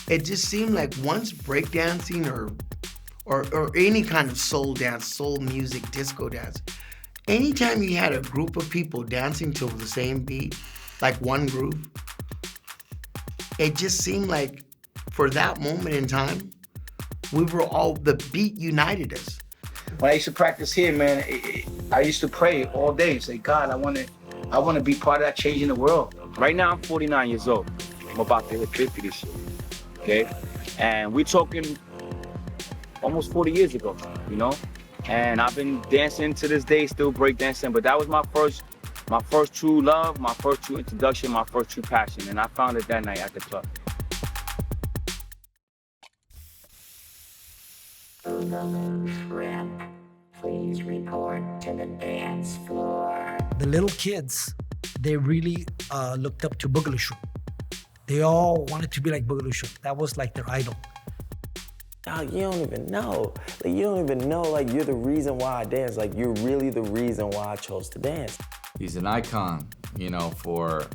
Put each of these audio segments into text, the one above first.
It just seemed like once breakdancing or any kind of soul dance, soul music, disco dance, anytime you had a group of people dancing to the same beat, like one groove, it just seemed like for that moment in time, we were all, the beat united us. When I used to practice here, man, I used to pray all day, say, God, I want to be part of that change in the world. Right now, I'm 49 years old. I'm about to hit 50 this year, okay? And we're talking almost 40 years ago, you know? And I've been dancing to this day, still breakdancing, but that was my first true love, my first true introduction, my first true passion, and I found it that night at the club. Boogaloo Shrimp, please report to the dance floor. The little kids, they really looked up to Boogaloo Shrimp. They all wanted to be like Boogaloo Shrimp. That was like their idol. Dog, you don't even know. Like, you don't even know, like, you're the reason why I dance. Like, you're really the reason why I chose to dance. He's an icon, you know, for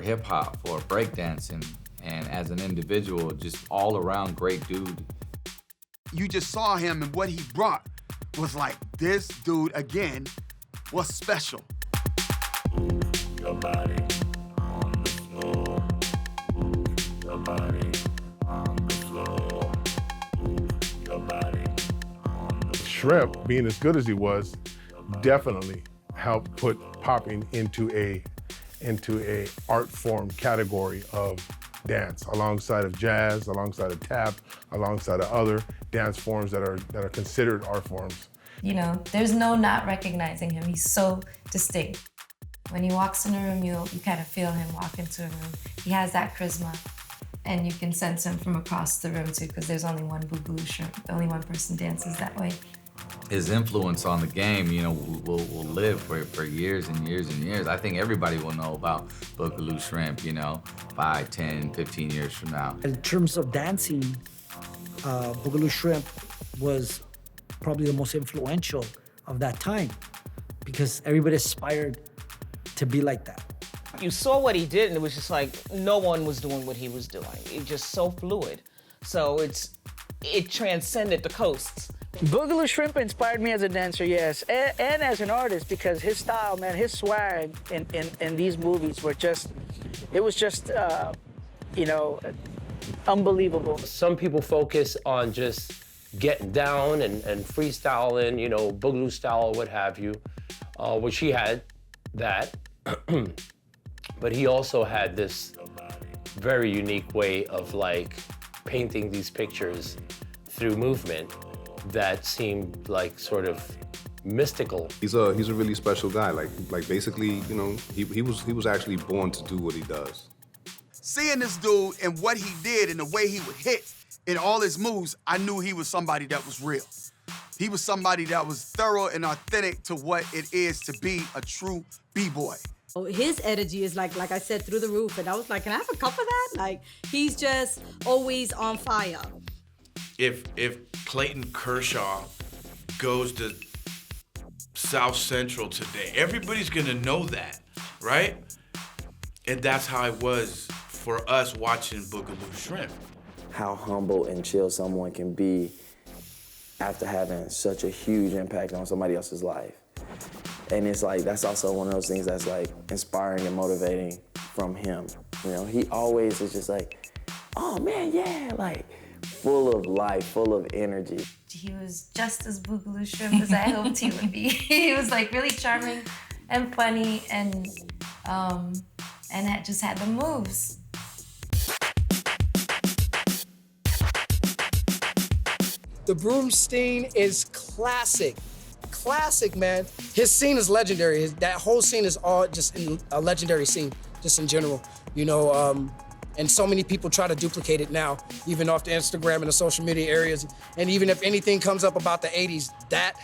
hip hop, for breakdancing, and as an individual, just all around great dude. You just saw him, and what he brought was like, this dude, again, was special. Move your body on the floor. Move your body on the floor. Move your body on the floor. Shrimp, being as good as he was, definitely helped put popping into a art form category of dance, alongside of jazz, alongside of tap, alongside of other dance forms that are considered art forms. You know, there's no not recognizing him. He's so distinct. When he walks in a room, you kind of feel him walk into a room. He has that charisma, and you can sense him from across the room too, because there's only one Boogaloo Shrimp. Only one person dances that way. His influence on the game, you know, will live for years and years and years. I think everybody will know about Boogaloo Shrimp, you know, 5, 10, 15 years from now. In terms of dancing, Boogaloo Shrimp was probably the most influential of that time because everybody aspired to be like that. You saw what he did, and it was just like no one was doing what he was doing. It just so fluid. So it transcended the coasts. Boogaloo Shrimp inspired me as a dancer, yes, and as an artist, because his style, man, his swag in these movies were just, it was just, you know, unbelievable. Some people focus on just getting down and freestyling, you know, Boogaloo style or what have you, which he had that, but he also had this very unique way of like painting these pictures through movement that seemed like sort of mystical. He's a really special guy. Like basically, you know, he was actually born to do what he does. Seeing this dude and what he did and the way he would hit in all his moves, I knew he was somebody that was real. He was somebody that was thorough and authentic to what it is to be a true B-boy. His energy is like I said, through the roof. And I was like, can I have a cup of that? Like, he's just always on fire. If Clayton Kershaw goes to South Central today, everybody's gonna know that, right? And that's how it was for us watching Boogaloo Shrimp. How humble and chill someone can be after having such a huge impact on somebody else's life. And it's like, that's also one of those things that's like inspiring and motivating from him. You know, he always is just like, oh man, yeah, like full of life, full of energy. He was just as Boogaloo Shrimp as I hoped he would be. He was like really charming and funny and just had the moves. The Broomstein is classic. Classic, man. His scene is legendary. That whole scene is all just a legendary scene, just in general. You know, and so many people try to duplicate it now, even off the Instagram and the social media areas. And even if anything comes up about the 80s, that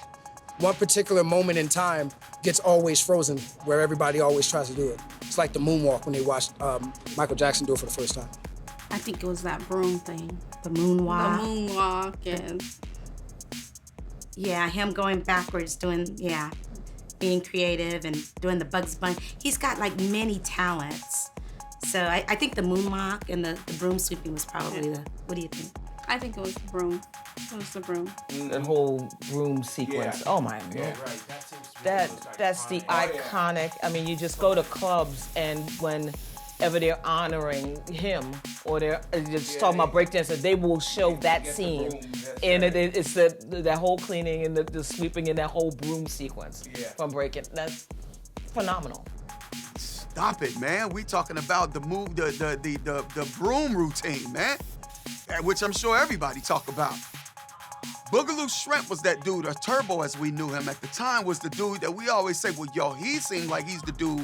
one particular moment in time gets always frozen, where everybody always tries to do it. It's like the moonwalk when they watched Michael Jackson do it for the first time. I think it was that broom thing, the moonwalk. The moonwalk, and yeah, him going backwards, being creative and doing the Bugs Bunny. He's got like many talents. So I think the moonwalk and the broom sweeping was probably the. What do you think? I think it was the broom. It was the broom. The whole broom sequence. Yeah. Oh my Yeah, God. right. That's the iconic. I mean, you just go to clubs and whenever they're honoring him or they're just talking about breakdancing, they will show that scene. And it's that whole cleaning and the sweeping and that whole broom sequence from breaking. That's phenomenal. Stop it, man. We talking about the move, the broom routine, man, which I'm sure everybody talk about. Boogaloo Shrimp was that dude, or Turbo as we knew him at the time, was the dude that we always say, well, yo, he seemed like he's the dude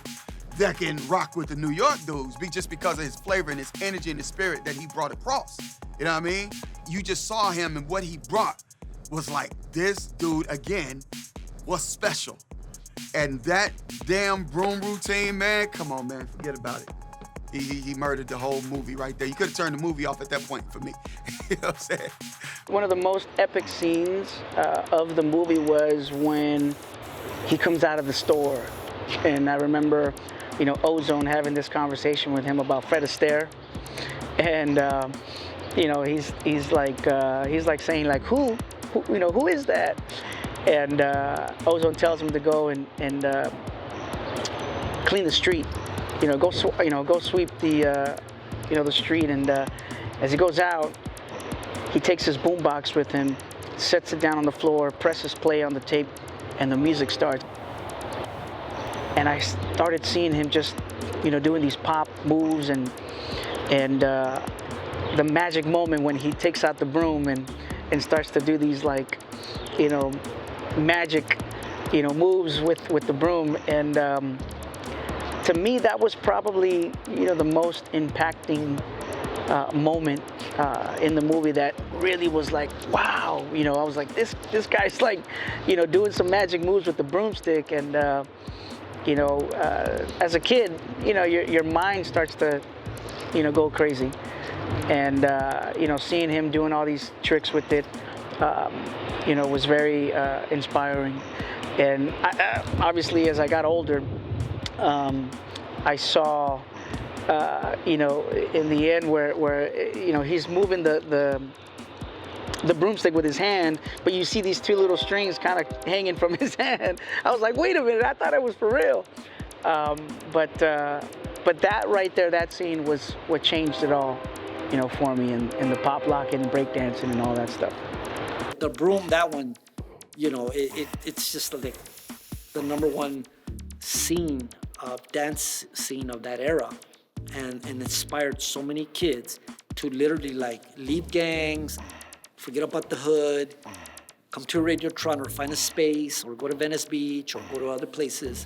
that can rock with the New York dudes, just because of his flavor and his energy and his spirit that he brought across. You know what I mean? You just saw him, and what he brought was like, this dude, again, was special. And that damn broom routine, man, come on, man, forget about it. He murdered the whole movie right there. You could have turned the movie off at that point for me. You know what I'm saying? One of the most epic scenes of the movie was when he comes out of the store. And I remember, Ozone having this conversation with him about Fred Astaire. And, he's like saying, like, who is that? And Ozone tells him to go and clean the street. Go sweep the street. And as he goes out, he takes his boombox with him, sets it down on the floor, presses play on the tape, and the music starts. And I started seeing him just, doing these pop moves and the magic moment when he takes out the broom and starts to do these magic, moves with the broom. And to me, that was probably, the most impacting moment in the movie that really was like, wow. I was like, this guy's like, doing some magic moves with the broomstick. And, as a kid, your mind starts to, go crazy. And, seeing him doing all these tricks with it, was very inspiring. And obviously, as I got older, I saw, in the end where he's moving the broomstick with his hand, but you see these two little strings kind of hanging from his hand. I was like, wait a minute, I thought it was for real. But that right there, that scene was what changed it all, for me, and the pop locking and breakdancing and all that stuff. The broom, that one, it's just like the number one scene dance scene of that era, and inspired so many kids to literally leave gangs, forget about the hood, come to a Radiotron or find a space or go to Venice Beach or go to other places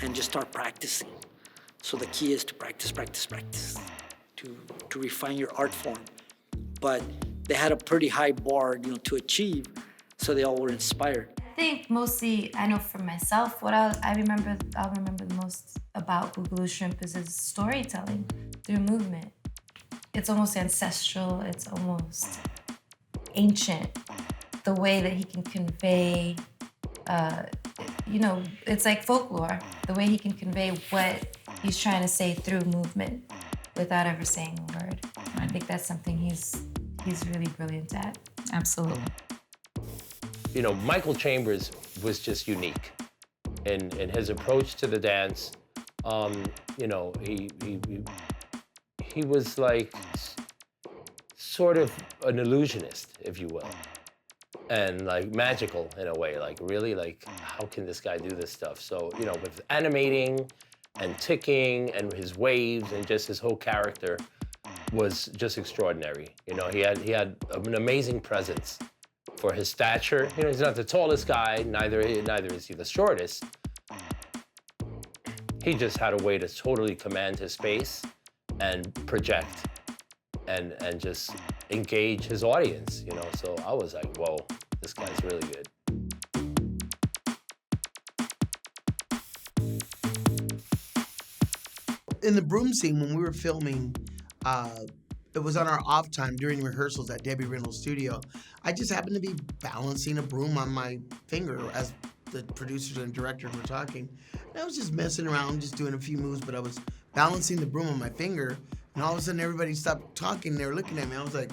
and just start practicing. So the key is to practice, to refine your art form. But they had a pretty high bar, to achieve, so they all were inspired. I think mostly, I know for myself, what I'll remember the most about Boogaloo Shrimp is his storytelling through movement. It's almost ancestral, it's almost ancient. The way that he can convey, it's like folklore. The way he can convey what he's trying to say through movement without ever saying a word. I think that's something he's really brilliant at. Absolutely. Michael Chambers was just unique in his approach to the dance. He was like sort of an illusionist, if you will, and like magical in a way. Like really, like how can this guy do this stuff? So with animating and ticking and his waves and just his whole character was just extraordinary. He had an amazing presence. For his stature, he's not the tallest guy, neither is he the shortest. He just had a way to totally command his space and project and just engage his audience, So I was like, whoa, this guy's really good. In the broom scene, when we were filming, it was on our off time during rehearsals at Debbie Reynolds' studio. I just happened to be balancing a broom on my finger as the producers and directors were talking. And I was just messing around, just doing a few moves, but I was balancing the broom on my finger, and all of a sudden everybody stopped talking. They were looking at me. I was like,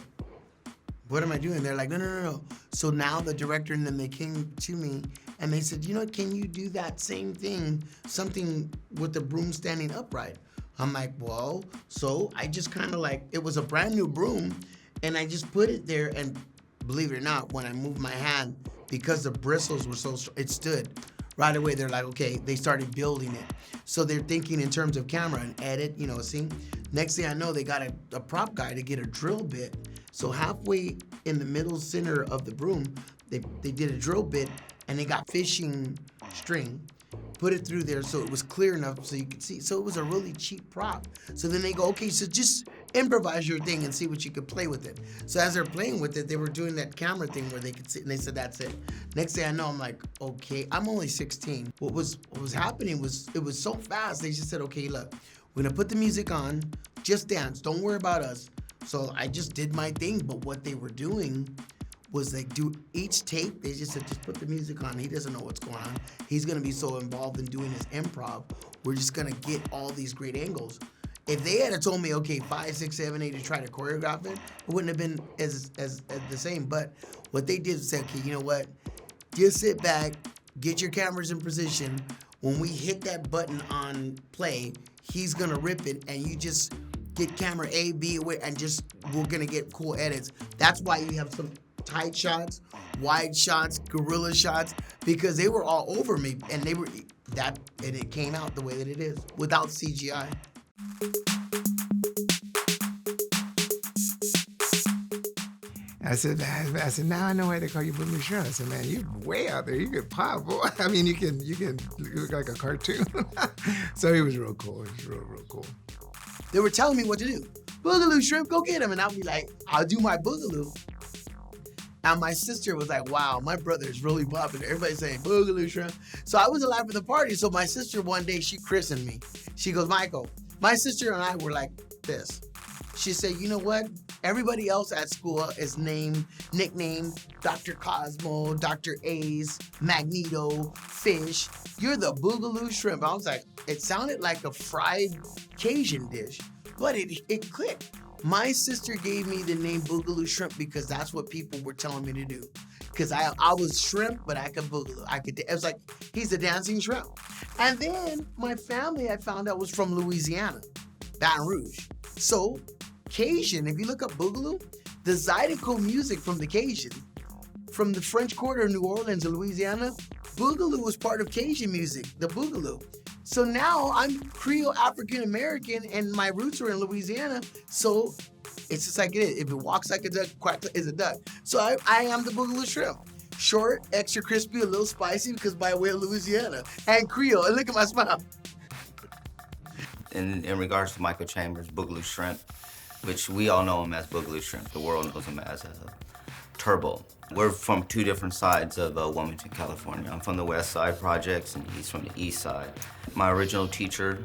what am I doing? They're like, no. So now the director and then they came to me and they said, can you do that same thing, something with the broom standing upright? I'm like, well, so I just kind of it was a brand new broom, and I just put it there, and believe it or not, when I moved my hand, because the bristles were so strong, it stood. Right away, they're like, okay, they started building it. So they're thinking in terms of camera and edit, see? Next thing I know, they got a prop guy to get a drill bit. So halfway in the middle center of the broom, they did a drill bit, and they got fishing string, put it through there so it was clear enough so you could see. So it was a really cheap prop. So then they go, okay, so just improvise your thing and see what you could play with it. So as they're playing with it, they were doing that camera thing where they could sit, and they said, that's it. Next thing I know, I'm like, okay, I'm only 16. What was happening was, it was so fast, they just said, okay, look, we're gonna put the music on, just dance, don't worry about us. So I just did my thing, but what they were doing was they do each take, they just said, just put the music on. He doesn't know what's going on. He's gonna be so involved in doing his improv. We're just gonna get all these great angles. If they had told me, okay, 5, 6, 7, 8 to try to choreograph it, it wouldn't have been as the same. But what they did was say, okay, you know what? Just sit back, get your cameras in position. When we hit that button on play, he's gonna rip it, and you just get camera A, B, away, and we're gonna get cool edits. That's why you have some tight shots, wide shots, gorilla shots, because they were all over me, and it came out the way that it is without CGI. I said, now I know why they call you Boogaloo Shrimp. I said, man, you're way out there. You can pop, boy. I mean, you can look like a cartoon. So he was real cool. He was real cool. They were telling me what to do. Boogaloo Shrimp, go get him. And I'll be like, I'll do my Boogaloo. And my sister was like, wow, my brother is really popular. Everybody's saying Boogaloo Shrimp. So I was alive for the party. So my sister one day, she christened me. She goes, Michael, my sister and I were like this. She said, you know what? Everybody else at school is nicknamed Dr. Cosmo, Dr. Ace, Magneto, Fish. You're the Boogaloo Shrimp. I was like, it sounded like a fried Cajun dish, but it clicked. My sister gave me the name Boogaloo Shrimp because that's what people were telling me to do. Because I was shrimp, but I could boogaloo. It was like, he's a dancing shrimp. And then my family, I found out, was from Louisiana, Baton Rouge. So Cajun, if you look up Boogaloo, the Zydeco music from the Cajun, from the French Quarter of New Orleans and Louisiana, Boogaloo was part of Cajun music, the Boogaloo. So now I'm Creole African American and my roots are in Louisiana. So it's just like it is. If it walks like a duck, quacks is a duck. So I am the Boogaloo Shrimp. Short, extra crispy, a little spicy because by way of Louisiana. And Creole, and look at my smile. In regards to Michael Chambers, Boogaloo Shrimp, which we all know him as Boogaloo Shrimp. The world knows him as Turbo. We're from two different sides of Wilmington, California. I'm from the West Side projects, and he's from the East Side. My original teacher,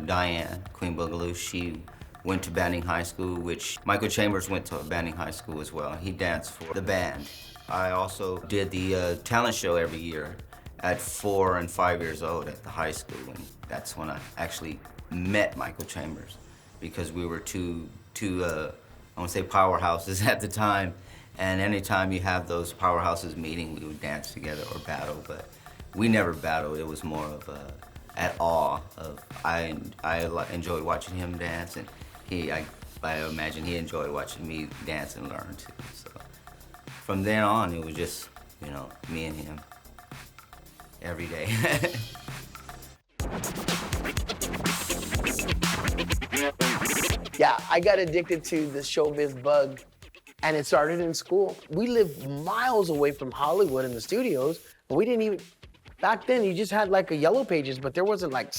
Diane, Queen Boogaloo, she went to Banning High School, which Michael Chambers went to Banning High School as well. He danced for the band. I also did the talent show every year at 4 and 5 years old at the high school, and that's when I actually met Michael Chambers, because we were two I want to say powerhouses at the time, and anytime you have those powerhouses meeting, we would dance together or battle, but we never battled. It was more of at awe of, I enjoyed watching him dance, and I imagine he enjoyed watching me dance and learn too. So from then on, it was just, me and him every day. Yeah, I got addicted to the showbiz bug, and it started in school. We lived miles away from Hollywood in the studios, but we didn't even, back then you just had like a Yellow Pages, but there wasn't like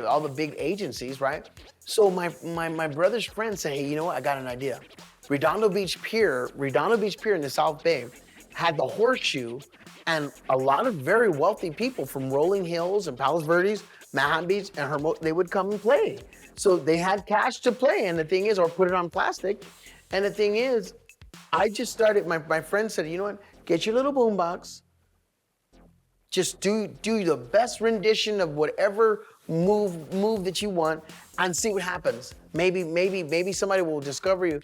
all the big agencies, right? So my brother's friend said, hey, you know what, I got an idea. Redondo Beach Pier in the South Bay had the Horseshoe, and a lot of very wealthy people from Rolling Hills and Palos Verdes, Manhattan Beach, and Hermosa, they would come and play. So they had cash to play, and the thing is, or put it on plastic. And the thing is, I just started, my friend said, you know what, get your little boombox, just do the best rendition of whatever move that you want and see what happens. Maybe somebody will discover you.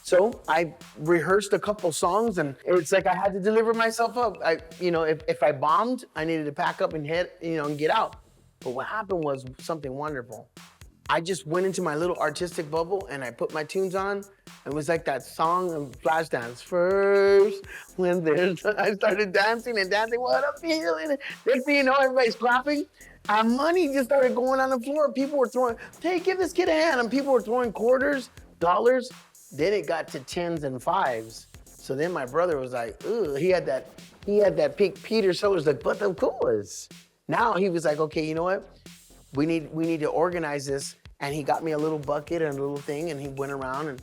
So I rehearsed a couple songs, and it's like I had to deliver myself up. If I bombed, I needed to pack up and head, and get out. But what happened was something wonderful. I just went into my little artistic bubble and I put my tunes on. It was like that song of Flashdance. First, I started dancing and dancing. What a feeling! Next thing you know, everybody's clapping. And money just started going on the floor. People were throwing, hey, give this kid a hand. And people were throwing quarters, dollars. Then it got to 10s and 5s. So then my brother was like, ugh, he had that Pink Peter Sellers, like, but of course. Now he was like, okay, you know what? We need to organize this. And he got me a little bucket and a little thing, and he went around and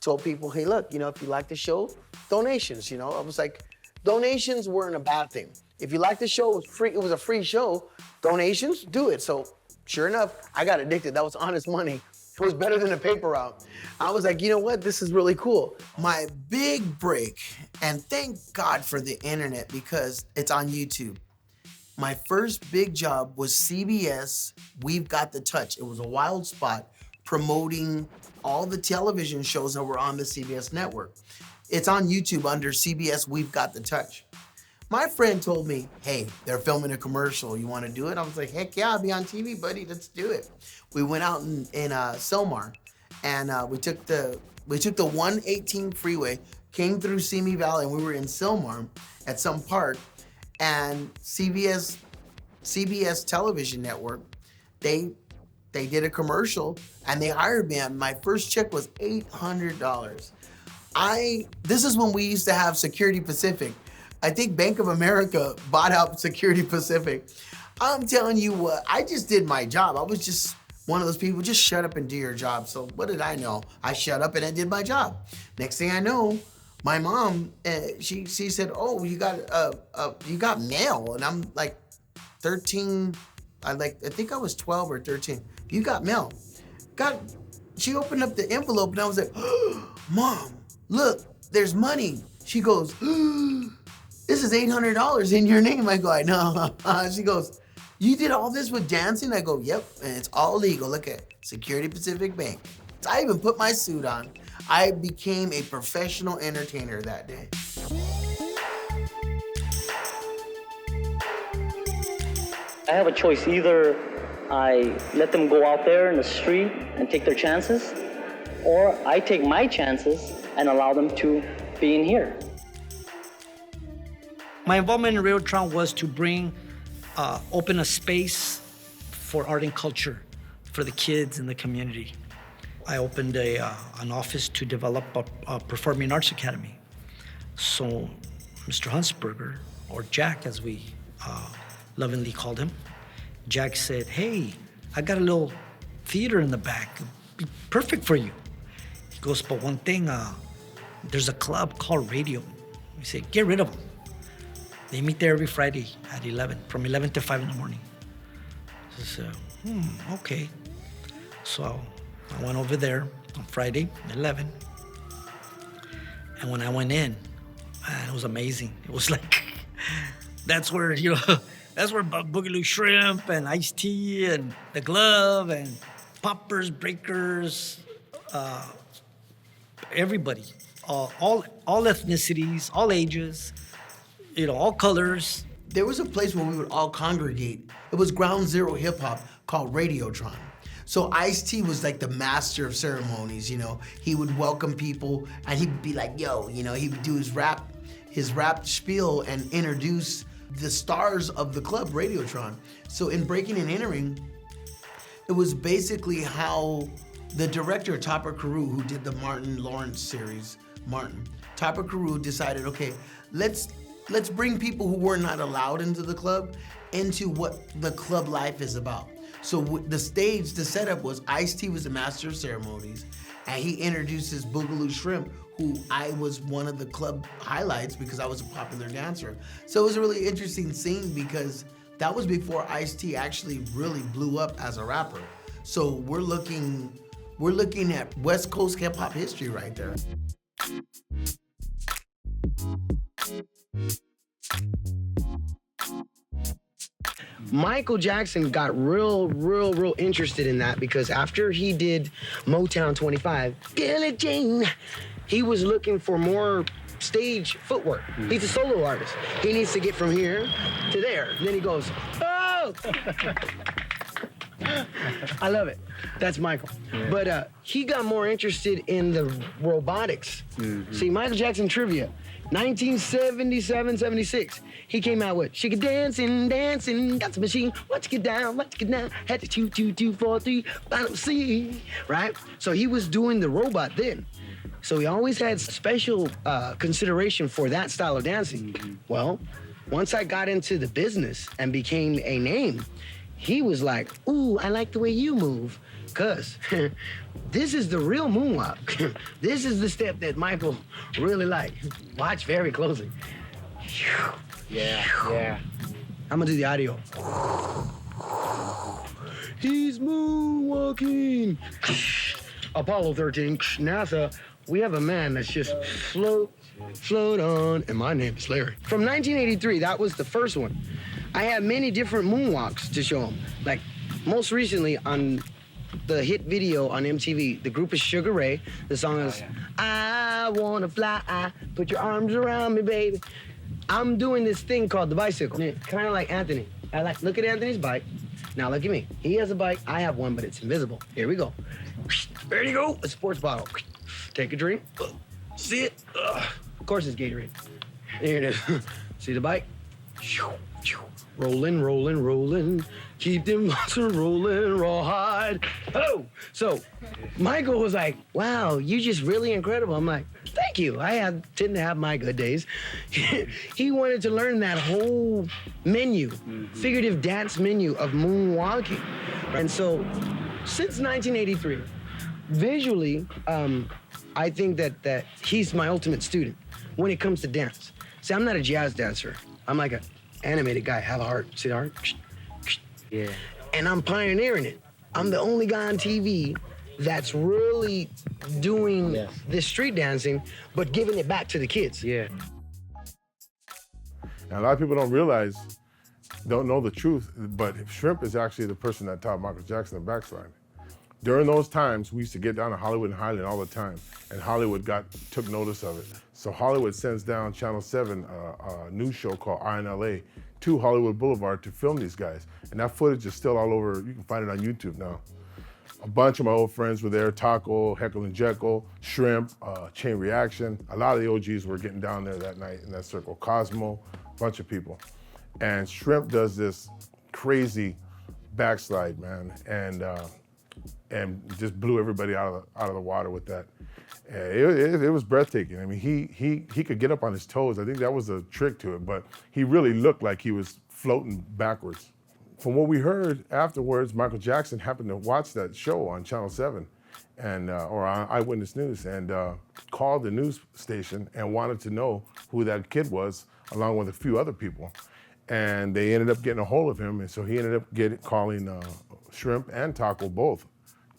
told people, hey, look, if you like the show, donations, I was like, donations weren't a bad thing. If you like the show, it was a free show, donations, do it. So sure enough, I got addicted. That was honest money. It was better than a paper route. I was like, you know what? This is really cool. My big break, and thank God for the internet because it's on YouTube. My first big job was CBS, We've Got the Touch. It was a wild spot promoting all the television shows that were on the CBS network. It's on YouTube under CBS, We've Got the Touch. My friend told me, hey, they're filming a commercial. You want to do it? I was like, heck yeah, I'll be on TV, buddy. Let's do it. We went out in Selmar, and we took the 118 freeway, came through Simi Valley, and we were in Selmar at some park. And CBS television network, they did a commercial and they hired me. And my first check was $800. This is when we used to have Security Pacific. I think Bank of America bought out Security Pacific. I'm telling you what, I just did my job. I was just one of those people, just shut up and do your job. So what did I know? I shut up and I did my job. Next thing I know, my mom, she said, "Oh, you got mail," and I'm like, 13. I think I was 12 or 13. You got mail. She opened up the envelope, and I was like, oh, "Mom, look, there's money." She goes, "This is $800 in your name." I go, "I know." She goes, "You did all this with dancing?" I go, "Yep, and it's all legal. Look at Security Pacific Bank." So I even put my suit on. I became a professional entertainer that day. I have a choice. Either I let them go out there in the street and take their chances, or I take my chances and allow them to be in here. My involvement in Radiotron was to open a space for art and culture for the kids in the community. I opened an office to develop a performing arts academy. So Mr. Huntsberger, or Jack as we lovingly called him, Jack said, "Hey, I got a little theater in the back. It'd be perfect for you." He goes, "But one thing, there's a club called Radio." We said, "Get rid of them. They meet there every Friday at 11, from 11 to 5 in the morning." So I said, okay. So I went over there on Friday at 11. And when I went in, man, it was amazing. It was like, that's where Boogaloo Shrimp and Ice-T and The Glove and poppers, breakers, everybody, all ethnicities, all ages, all colors. There was a place where we would all congregate. It was ground zero hip hop called Radiotron. So Ice-T was like the master of ceremonies, He would welcome people and he'd be like, yo, he would do his rap spiel and introduce the stars of the club, Radiotron. So in Breaking and Entering, it was basically how the director, Topper Carew, who did the Martin Lawrence series, Topper Carew decided, okay, let's bring people who were not allowed into the club into what the club life is about. So the setup was Ice-T was the master of ceremonies, and he introduces Boogaloo Shrimp, who I was one of the club highlights because I was a popular dancer. So it was a really interesting scene because that was before Ice-T actually really blew up as a rapper. So we're looking at West Coast hip hop history right there. Michael Jackson got real interested in that because after he did Motown 25, Billie Jean, he was looking for more stage footwork. He's a solo artist. He needs to get from here to there. And then he goes, oh! I love it. That's Michael. Yeah. But he got more interested in the robotics. See, Michael Jackson trivia, 1977, 76. He came out with, she could dancing, got the machine, watch it get down, had to 2, 2, 2, 4, 3, bottom C, right? So he was doing the robot then. So he always had special consideration for that style of dancing. Well, once I got into the business and became a name, he was like, ooh, I like the way you move. Cause this is the real moonwalk. This is the step that Michael really liked. Watch very closely. Yeah. I'm gonna do the audio. He's moonwalking. Apollo 13, NASA. We have a man that's just float on, and my name is Larry. From 1983, that was the first one. I have many different moonwalks to show him. Like, most recently on the hit video on MTV, the group is Sugar Ray. The song is, I wanna fly, put your arms around me, baby. I'm doing this thing called the bicycle. Kind of like Anthony. Look at Anthony's bike. Now look at me. He has a bike, I have one, but it's invisible. Here we go. There you go, a sports bottle. Take a drink. See it? Of course it's Gatorade. Here it is. See the bike? Rolling. Keep them muscles rolling, rawhide. Oh! So Michael was like, wow, you're just really incredible. I'm like, thank you. I tend to have my good days. He wanted to learn that whole menu, figurative dance menu of moonwalking. And so since 1983, visually, I think that he's my ultimate student when it comes to dance. See, I'm not a jazz dancer. I'm like an animated guy, have a heart. See the heart? Yeah. And I'm pioneering it. I'm the only guy on TV that's really doing this street dancing, but giving it back to the kids. Yeah. Now, a lot of people don't know the truth, but Shrimp is actually the person that taught Michael Jackson to backslide. During those times, we used to get down to Hollywood and Highland all the time, and Hollywood took notice of it. So Hollywood sends down Channel 7, a news show called RNLA, to Hollywood Boulevard to film these guys. And that footage is still all over, you can find it on YouTube now. A bunch of my old friends were there, Taco, Heckle and Jekyll, Shrimp, Chain Reaction. A lot of the OGs were getting down there that night in that circle. Cosmo, a bunch of people. And Shrimp does this crazy backslide, man, and just blew everybody out of the water with that. It was breathtaking. I mean, he could get up on his toes. I think that was a trick to it, but he really looked like he was floating backwards. From what we heard afterwards, Michael Jackson happened to watch that show on Channel 7 or on Eyewitness News and called the news station and wanted to know who that kid was, along with a few other people. And they ended up getting a hold of him, and so he ended up calling Shrimp and Taco both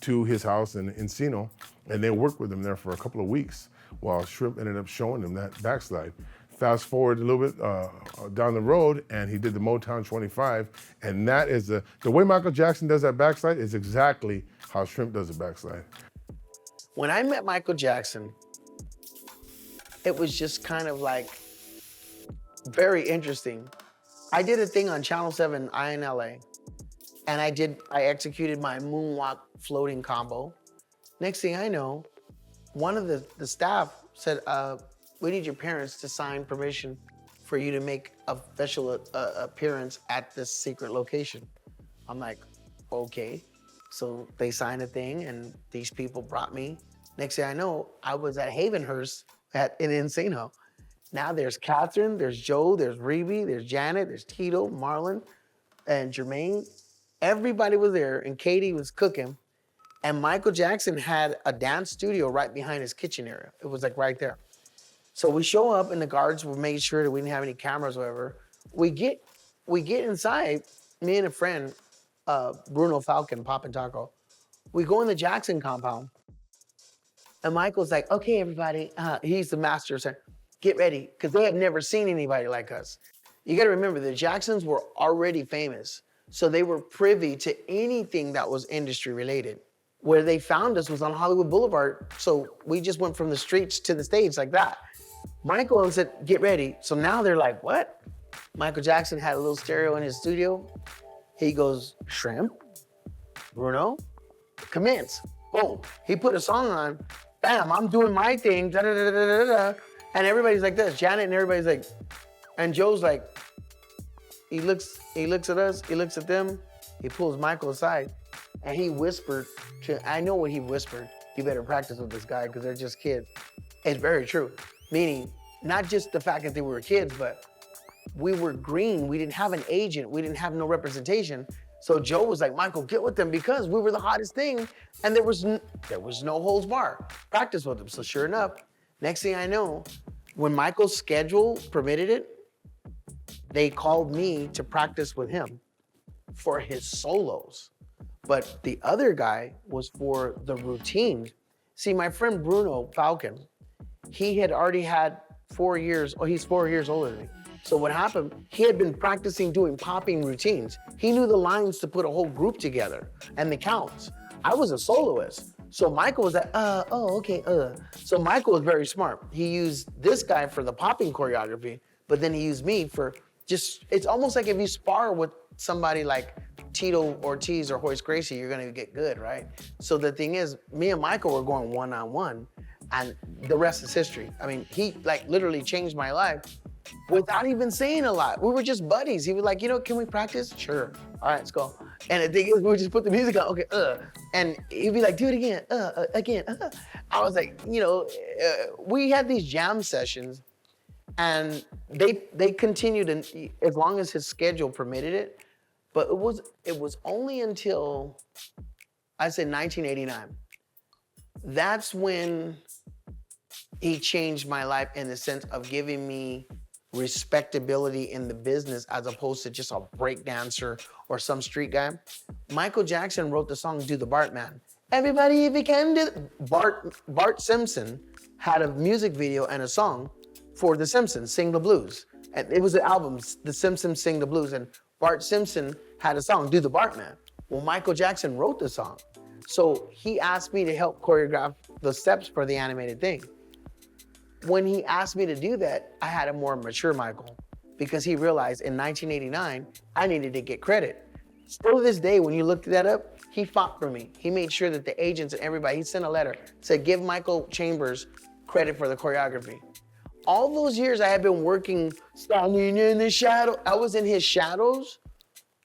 to his house in Encino, and they worked with him there for a couple of weeks while Shrimp ended up showing him that backslide. Fast forward a little bit down the road, and he did the Motown 25, and that is the way Michael Jackson does that backslide is exactly how Shrimp does the backslide. When I met Michael Jackson, it was just kind of like very interesting. I did a thing on Channel 7 INLA, and I executed my moonwalk floating combo. Next thing I know, one of the staff said, we need your parents to sign permission for you to make a special appearance at this secret location. I'm like, okay. So they signed a thing, and these people brought me. Next thing I know, I was at Havenhurst in Encino. Now there's Catherine, there's Joe, there's Reby, there's Janet, there's Tito, Marlon, and Jermaine. Everybody was there, and Katie was cooking. And Michael Jackson had a dance studio right behind his kitchen area. It was like right there. So we show up, and the guards were made sure that we didn't have any cameras or whatever. We get inside, me and a friend, Bruno Falcon, Pop and Taco. We go in the Jackson compound, and Michael's like, okay, everybody, he's the master, saying, get ready, because they have never seen anybody like us. You gotta remember, the Jacksons were already famous So they were privy to anything that was industry related. Where they found us was on Hollywood Boulevard. So we just went from the streets to the stage like that. Michael said, get ready. So now they're like, what? Michael Jackson had a little stereo in his studio. He goes, Shrimp, Bruno, commence. Boom. He put a song on. Bam, I'm doing my thing. Da, da, da, da, da, da. And everybody's like this. Janet and everybody's like, and Joe's like, he looks at us, he looks at them, he pulls Michael aside, and he whispered I know what he whispered. You better practice with this guy because they're just kids. It's very true. Meaning, not just the fact that they were kids, but we were green. We didn't have an agent. We didn't have no representation. So Joe was like, Michael, get with them because we were the hottest thing, and there was no holds bar. Practice with them. So sure enough, next thing I know, when Michael's schedule permitted it, they called me to practice with him for his solos. But the other guy was for the routine. See, my friend Bruno Falcon, he had already had 4 years, he's 4 years older than me. So what happened, he had been practicing doing popping routines. He knew the lines to put a whole group together and the counts. I was a soloist. So Michael was like, okay. So Michael was very smart. He used this guy for the popping choreography, but then he used me for it's almost like if you spar with somebody like Tito Ortiz or Hoist Gracie, you're gonna get good, right? So the thing is, me and Michael were going one-on-one, and the rest is history. I mean, he like literally changed my life without even saying a lot. We were just buddies. He was like, can we practice? Sure. All right, let's go. And the thing is, we would just put the music on, okay, and he'd be like, do it again, again. I was like, we had these jam sessions, and they continued as long as his schedule permitted it. But it was only until, I'd say 1989. That's when he changed my life in the sense of giving me respectability in the business as opposed to just a break dancer or some street guy. Michael Jackson wrote the song Do the Bartman. Everybody, if you can do Bart Simpson had a music video and a song for The Simpsons, Sing the Blues. And it was the album, The Simpsons Sing the Blues, and Bart Simpson had a song, Do the Bartman. Well, Michael Jackson wrote the song. So he asked me to help choreograph the steps for the animated thing. When he asked me to do that, I had a more mature Michael because he realized in 1989, I needed to get credit. Still to this day, when you look that up, he fought for me. He made sure that the agents and everybody, he sent a letter, said, give Michael Chambers credit for the choreography. All those years I had been working, standing in the shadow. I was in his shadows,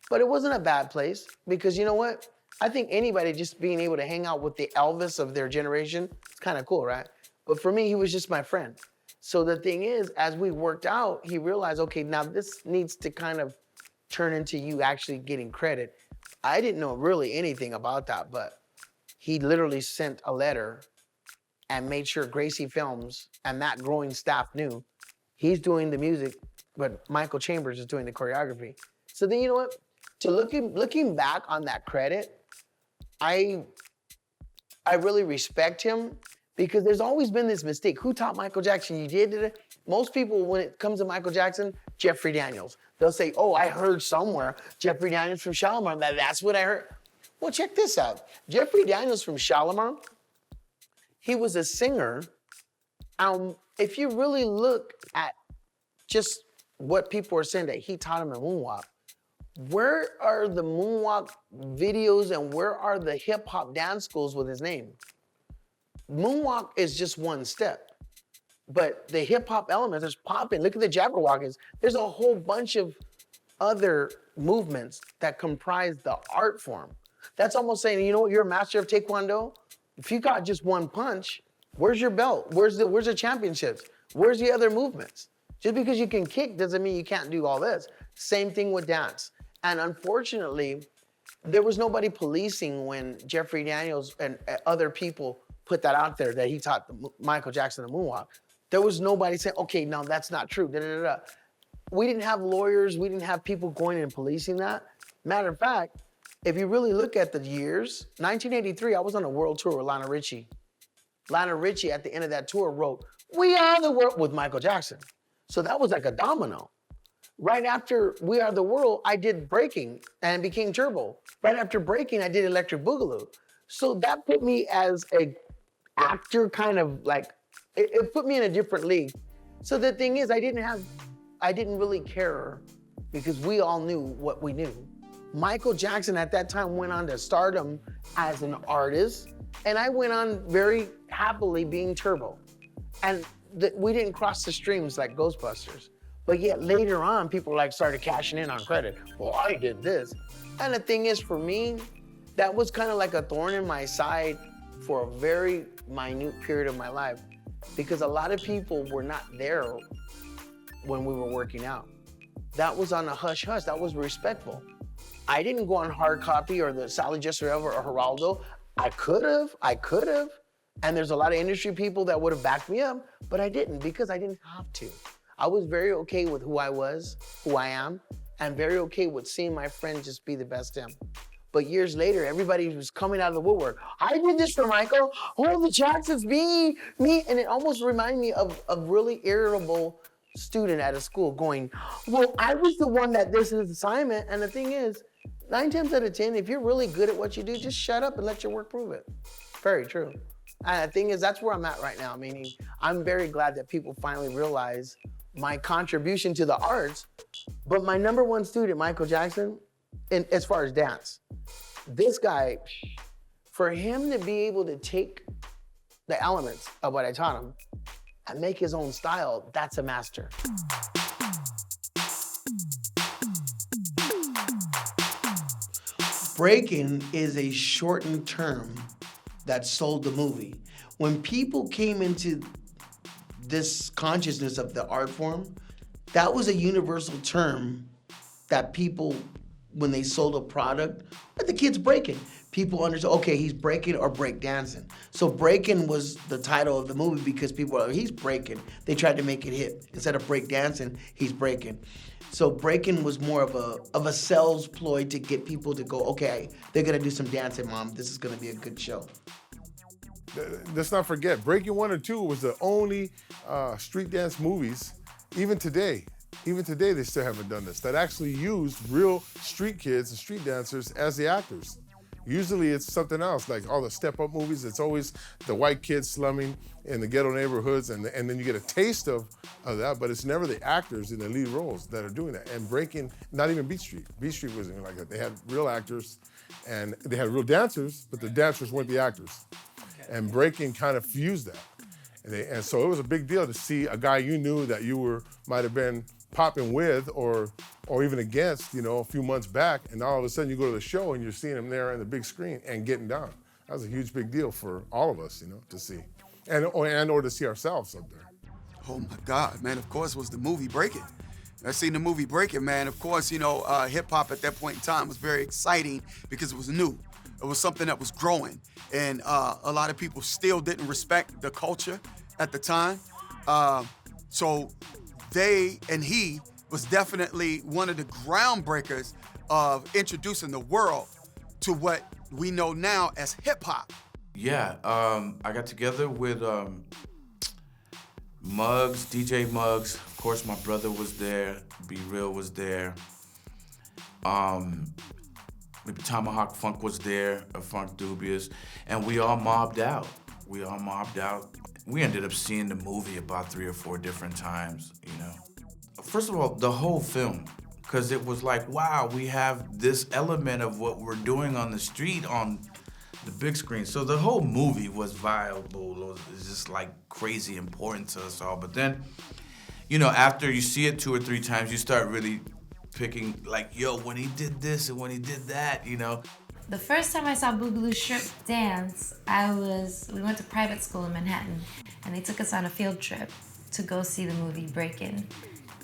but it wasn't a bad place because you know what? I think anybody just being able to hang out with the Elvis of their generation, it's kind of cool, right? But for me, he was just my friend. So the thing is, as we worked out, he realized, okay, now this needs to kind of turn into you actually getting credit. I didn't know really anything about that, but he literally sent a letter and made sure Gracie Films and that growing staff knew he's doing the music, but Michael Chambers is doing the choreography. So then, you know what? To looking back on that credit, I really respect him because there's always been this mistake. Who taught Michael Jackson? You did it. Most people, when it comes to Michael Jackson, Jeffrey Daniels. They'll say, oh, I heard somewhere, Jeffrey Daniels from Shalimar, that's what I heard. Well, check this out. Jeffrey Daniels from Shalimar, he was a singer. If you really look at just what people are saying that he taught him a moonwalk, where are the moonwalk videos and where are the hip hop dance schools with his name? Moonwalk is just one step, but the hip hop elements, there's popping. Look at the Jabberwockers. There's a whole bunch of other movements that comprise the art form. That's almost saying, you know what, you're a master of Taekwondo. If you got just one punch, where's your belt? Where's the championships? Where's the other movements? Just because you can kick doesn't mean you can't do all this. Same thing with dance. And unfortunately, there was nobody policing when Jeffrey Daniels and other people put that out there that he taught Michael Jackson the moonwalk. There was nobody saying, okay, no, that's not true. Da, da, da, da. We didn't have lawyers. We didn't have people going and policing that. Matter of fact, if you really look at the years, 1983, I was on a world tour with Lionel Richie. Lionel Richie, at the end of that tour, wrote, "We Are the World" with Michael Jackson. So that was like a domino. Right after We Are the World, I did breaking and became Turbo. Right after breaking, I did Electric Boogaloo. So that put me as a actor kind of like, it put me in a different league. So the thing is, I didn't really care because we all knew what we knew. Michael Jackson at that time went on to stardom as an artist, and I went on very happily being Turbo. And we didn't cross the streams like Ghostbusters. But yet later on, people like started cashing in on credit. Well, I did this. And the thing is, for me, that was kind of like a thorn in my side for a very minute period of my life, because a lot of people were not there when we were working out. That was on a hush-hush, that was respectful. I didn't go on Hard Copy or the Sally Jester or Geraldo. I could have. And there's a lot of industry people that would have backed me up, but I didn't because I didn't have to. I was very okay with who I was, who I am, and very okay with seeing my friend just be the best him. But years later, everybody was coming out of the woodwork. I did this for Michael. Oh, the Jacksons, me. And it almost reminded me of a really irritable student at a school going, well, I was the one that this is assignment. And the thing is, 9 times out of 10, if you're really good at what you do, just shut up and let your work prove it. Very true. And the thing is, that's where I'm at right now. Meaning, I'm very glad that people finally realize my contribution to the arts. But my #1 student, Michael Jackson, as far as dance, this guy, for him to be able to take the elements of what I taught him and make his own style, that's a master. Breaking is a shortened term that sold the movie. When people came into this consciousness of the art form, that was a universal term that people, when they sold a product, but the kid's breaking. People understood, okay, he's breaking or breakdancing. So breaking was the title of the movie because people were like, he's breaking. They tried to make it hip. Instead of breakdancing, he's breaking. So breaking was more of a sales ploy to get people to go, okay, they're gonna do some dancing, Mom. This is gonna be a good show. Let's not forget, Breaking 1 and 2 was the only street dance movies, even today they still haven't done this, that actually used real street kids and street dancers as the actors. Usually it's something else, like all the step-up movies, it's always the white kids slumming in the ghetto neighborhoods, and then you get a taste of that, but it's never the actors in the lead roles that are doing that. And Breaking, not even Beat Street. Beat Street wasn't like that. They had real actors, and they had real dancers, but the dancers weren't the actors. And Breaking kind of fused that. And so it was a big deal to see a guy you knew that you might have been popping with or even against, a few months back, and all of a sudden you go to the show and you're seeing him there on the big screen and getting down. That was a huge big deal for all of us, to see. Or to see ourselves up there. Oh my God, man, of course, was the movie Breaking. I seen the movie Breaking, man. Of course, hip hop at that point in time was very exciting because it was new. It was something that was growing. And a lot of people still didn't respect the culture at the time. So he was definitely one of the groundbreakers of introducing the world to what we know now as hip hop. Yeah, I got together with Muggs, DJ Muggs. Of course, my brother was there. Be Real was there. Maybe Tomahawk Funk was there, Funk Dubious, and we all mobbed out. We ended up seeing the movie about 3 or 4 different times, First of all, the whole film, because it was like, wow, we have this element of what we're doing on the street on the big screen. So the whole movie was viable. It was just like crazy important to us all. But then, after you see it 2 or 3 times, you start really picking like, yo, when he did this and when he did that, The first time I saw Boogaloo Shrimp dance, we went to private school in Manhattan, and they took us on a field trip to go see the movie Breakin'.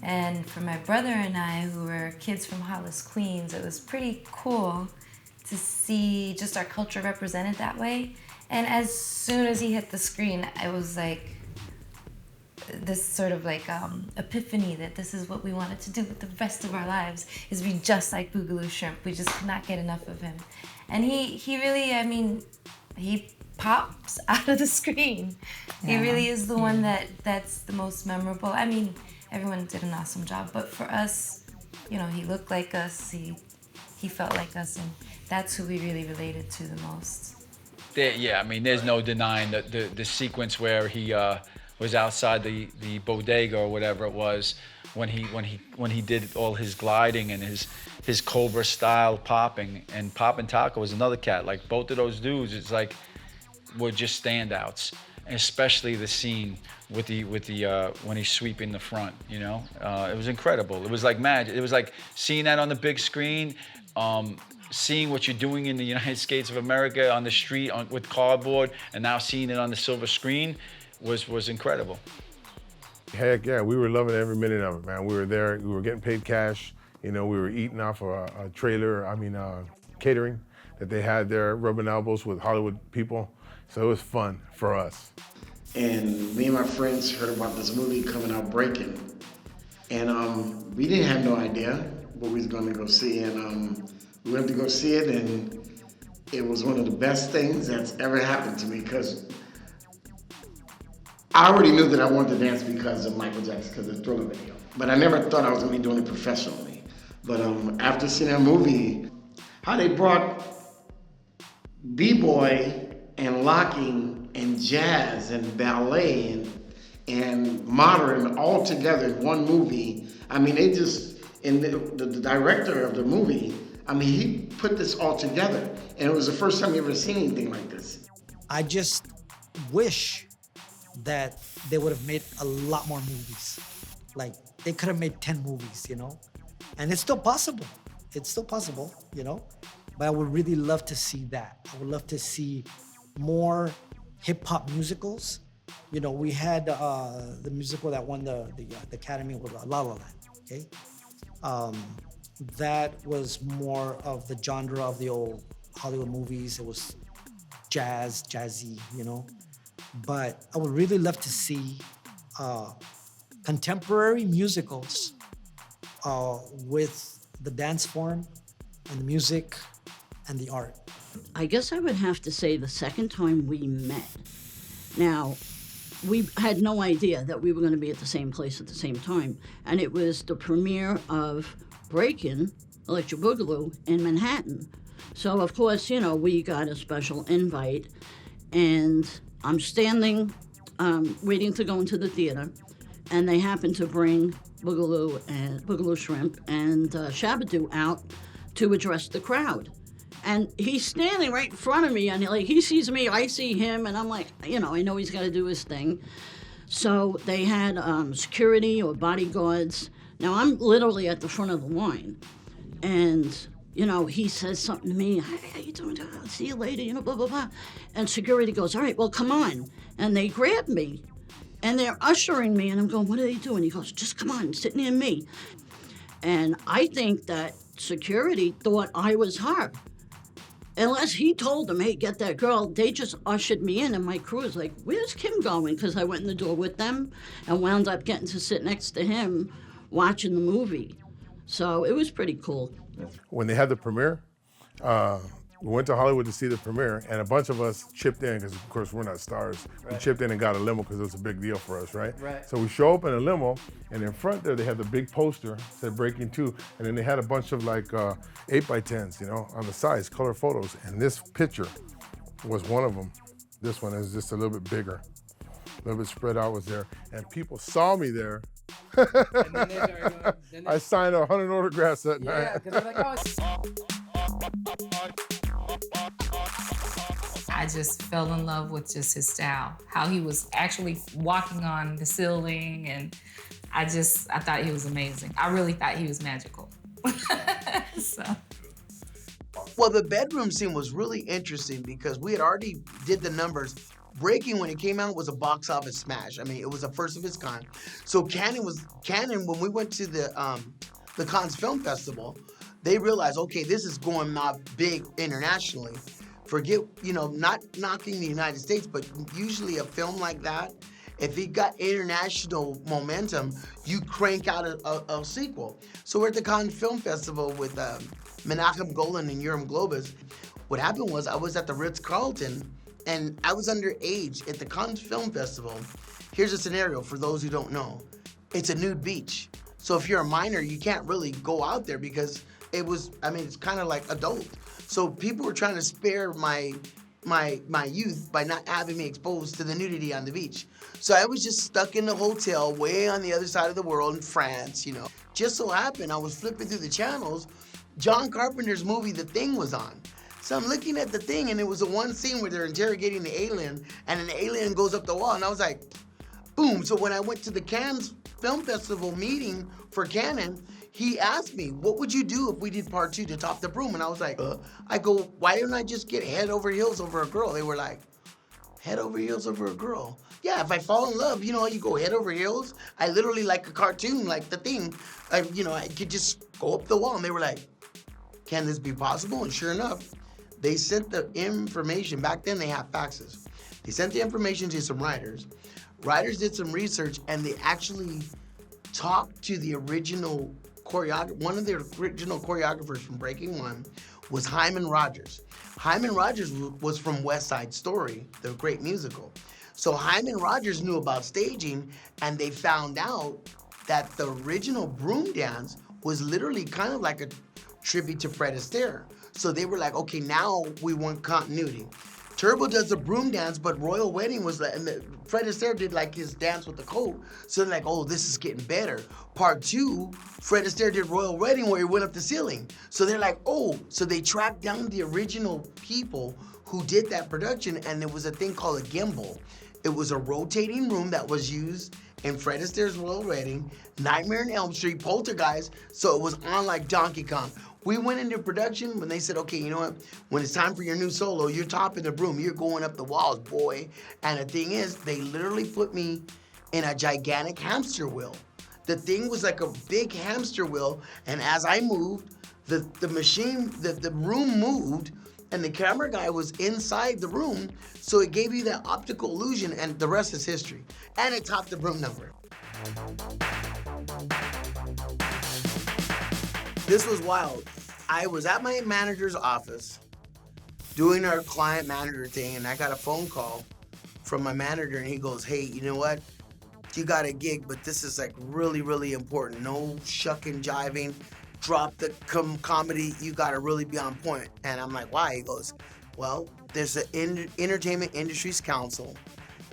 And for my brother and I, who were kids from Hollis, Queens, it was pretty cool to see just our culture represented that way. And as soon as he hit the screen, I was like, this sort of like epiphany that this is what we wanted to do with the rest of our lives, is be just like Boogaloo Shrimp. We just could not get enough of him. And he really, he pops out of the screen. Yeah. He really is the one that's the most memorable. Everyone did an awesome job, but for us, You know, he looked like us, he felt like us, and that's who we really related to the most. Yeah, I mean, there's no denying the sequence where he was outside the bodega or whatever it was when he did all his gliding and his Cobra style popping. And Poppin' Taco was another cat. Like both of those dudes, it's like were just standouts. And especially the scene with the when he's sweeping the front. You know, it was incredible. It was like magic. It was like seeing that on the big screen. Seeing what you're doing in the United States of America on the street with cardboard, and now seeing it on the silver screen was incredible. Heck yeah, we were loving every minute of it, man. We were there, we were getting paid cash. You know, we were eating off a trailer, catering that they had there, rubbing elbows with Hollywood people. So it was fun for us. And me and my friends heard about this movie coming out, Breaking. And we didn't have no idea what we was gonna go see. And we went to go see it, and it was one of the best things that's ever happened to me, because I already knew that I wanted to dance because of Michael Jackson, because of the Thriller video. But I never thought I was gonna be doing it professionally. But after seeing that movie, how they brought b-boy and locking and jazz and ballet and modern all together in one movie. I mean, they just, and the director of the movie, I mean, he put this all together, and it was the first time you ever seen anything like this. I just wish that they would have made a lot more movies. Like, they could have made 10 movies, you know? And it's still possible. It's still possible, you know? But I would really love to see that. I would love to see more hip-hop musicals. You know, we had the musical that won the Academy with La La Land, okay? That was more of the genre of the old Hollywood movies. It was jazzy, you know? But I would really love to see contemporary musicals with the dance form and the music and the art. I guess I would have to say the second time we met. Now, we had no idea that we were going to be at the same place at the same time. And it was the premiere of Breakin', Electric Boogaloo, in Manhattan. So, of course, you know, we got a special invite. And I'm standing, waiting to go into the theater. And they happened to bring Boogaloo Shrimp and Shabadoo out to address the crowd. And he's standing right in front of me, and he sees me, I see him, and I'm like, you know, I know he's got to do his thing. So they had security or bodyguards. Now, I'm literally at the front of the line. And, you know, he says something to me, hey, how you doing? I'll see you later, you know, blah, blah, blah. And security goes, all right, well, come on. And they grab me, and they're ushering me, and I'm going, what are they doing? He goes, just come on, sit near me. And I think that security thought I was her. Unless he told them, hey, get that girl, they just ushered me in, and my crew was like, where's Kim going? Because I went in the door with them and wound up getting to sit next to him watching the movie. So it was pretty cool. When they had the premiere, we went to Hollywood to see the premiere, and a bunch of us chipped in, because of course we're not stars. Right. We chipped in and got a limo because it was a big deal for us, right? Right. So we show up in a limo, and in front there they had the big poster, said Breaking 2, and then they had a bunch of like 8x10s, you know, on the sides, color photos, and this picture was one of them. This one is just a little bit bigger, a little bit spread out was there, and people saw me there. And then they started going, I signed 100 autographs that night. Yeah, because they're like, I just fell in love with just his style, how he was actually walking on the ceiling, and I thought he was amazing. I really thought he was magical. So. Well, the bedroom scene was really interesting because we had already did the numbers. Breaking, when it came out, was a box office smash. I mean, it was a first of its kind. So Cannon, when we went to the Cannes Film Festival, they realized, okay, this is going out big internationally. Forget, you know, not knocking the United States, but usually a film like that, if it got international momentum, you crank out a sequel. So we're at the Cannes Film Festival with Menachem Golan and Yoram Globus. What happened was I was at the Ritz-Carlton, and I was underage at the Cannes Film Festival. Here's a scenario for those who don't know. It's a nude beach. So if you're a minor, you can't really go out there because it's kind of like adult. So people were trying to spare my youth by not having me exposed to the nudity on the beach. So I was just stuck in the hotel way on the other side of the world in France, you know. Just so happened I was flipping through the channels, John Carpenter's movie The Thing was on. So I'm looking at The Thing, and it was the one scene where they're interrogating the alien, and an alien goes up the wall, and I was like, boom. So when I went to the Cannes Film Festival meeting for Canon, he asked me, what would you do if we did part 2 to Top the Broom? And I was like, I go, why didn't I just get head over heels over a girl? They were like, head over heels over a girl? Yeah, if I fall in love, you know, you go head over heels. I literally like a cartoon, like The Thing. I could just go up the wall. And they were like, can this be possible? And sure enough, they sent the information. Back then, they had faxes. They sent the information to some writers. Writers did some research, and they actually talked to the original choreographer. One of the original choreographers from Breaking One was Hyman Rogers. Hyman Rogers was from West Side Story, the great musical. So Hyman Rogers knew about staging, and they found out that the original broom dance was literally kind of like a tribute to Fred Astaire. So they were like, okay, now we want continuity. Turbo does the broom dance, but Royal Wedding was like, and Fred Astaire did like his dance with the coat. So they're like, oh, this is getting better. Part 2, Fred Astaire did Royal Wedding where he went up the ceiling. So they're like, oh, so they tracked down the original people who did that production, and there was a thing called a gimbal. It was a rotating room that was used in Fred Astaire's Royal Wedding, Nightmare on Elm Street, Poltergeist, so it was on like Donkey Kong. We went into production when they said, okay, you know what? When it's time for your new solo, you're topping the broom, you're going up the walls, boy. And the thing is, they literally put me in a gigantic hamster wheel. The thing was like a big hamster wheel, and as I moved, the room moved, and the camera guy was inside the room, so it gave you that optical illusion, and the rest is history. And it topped the broom number. This was wild. I was at my manager's office doing our client manager thing, and I got a phone call from my manager, and he goes, hey, you know what? You got a gig, but this is like really, really important. No shucking, jiving. Drop the comedy. You got to really be on point. And I'm like, why? He goes, well, there's the Entertainment Industries Council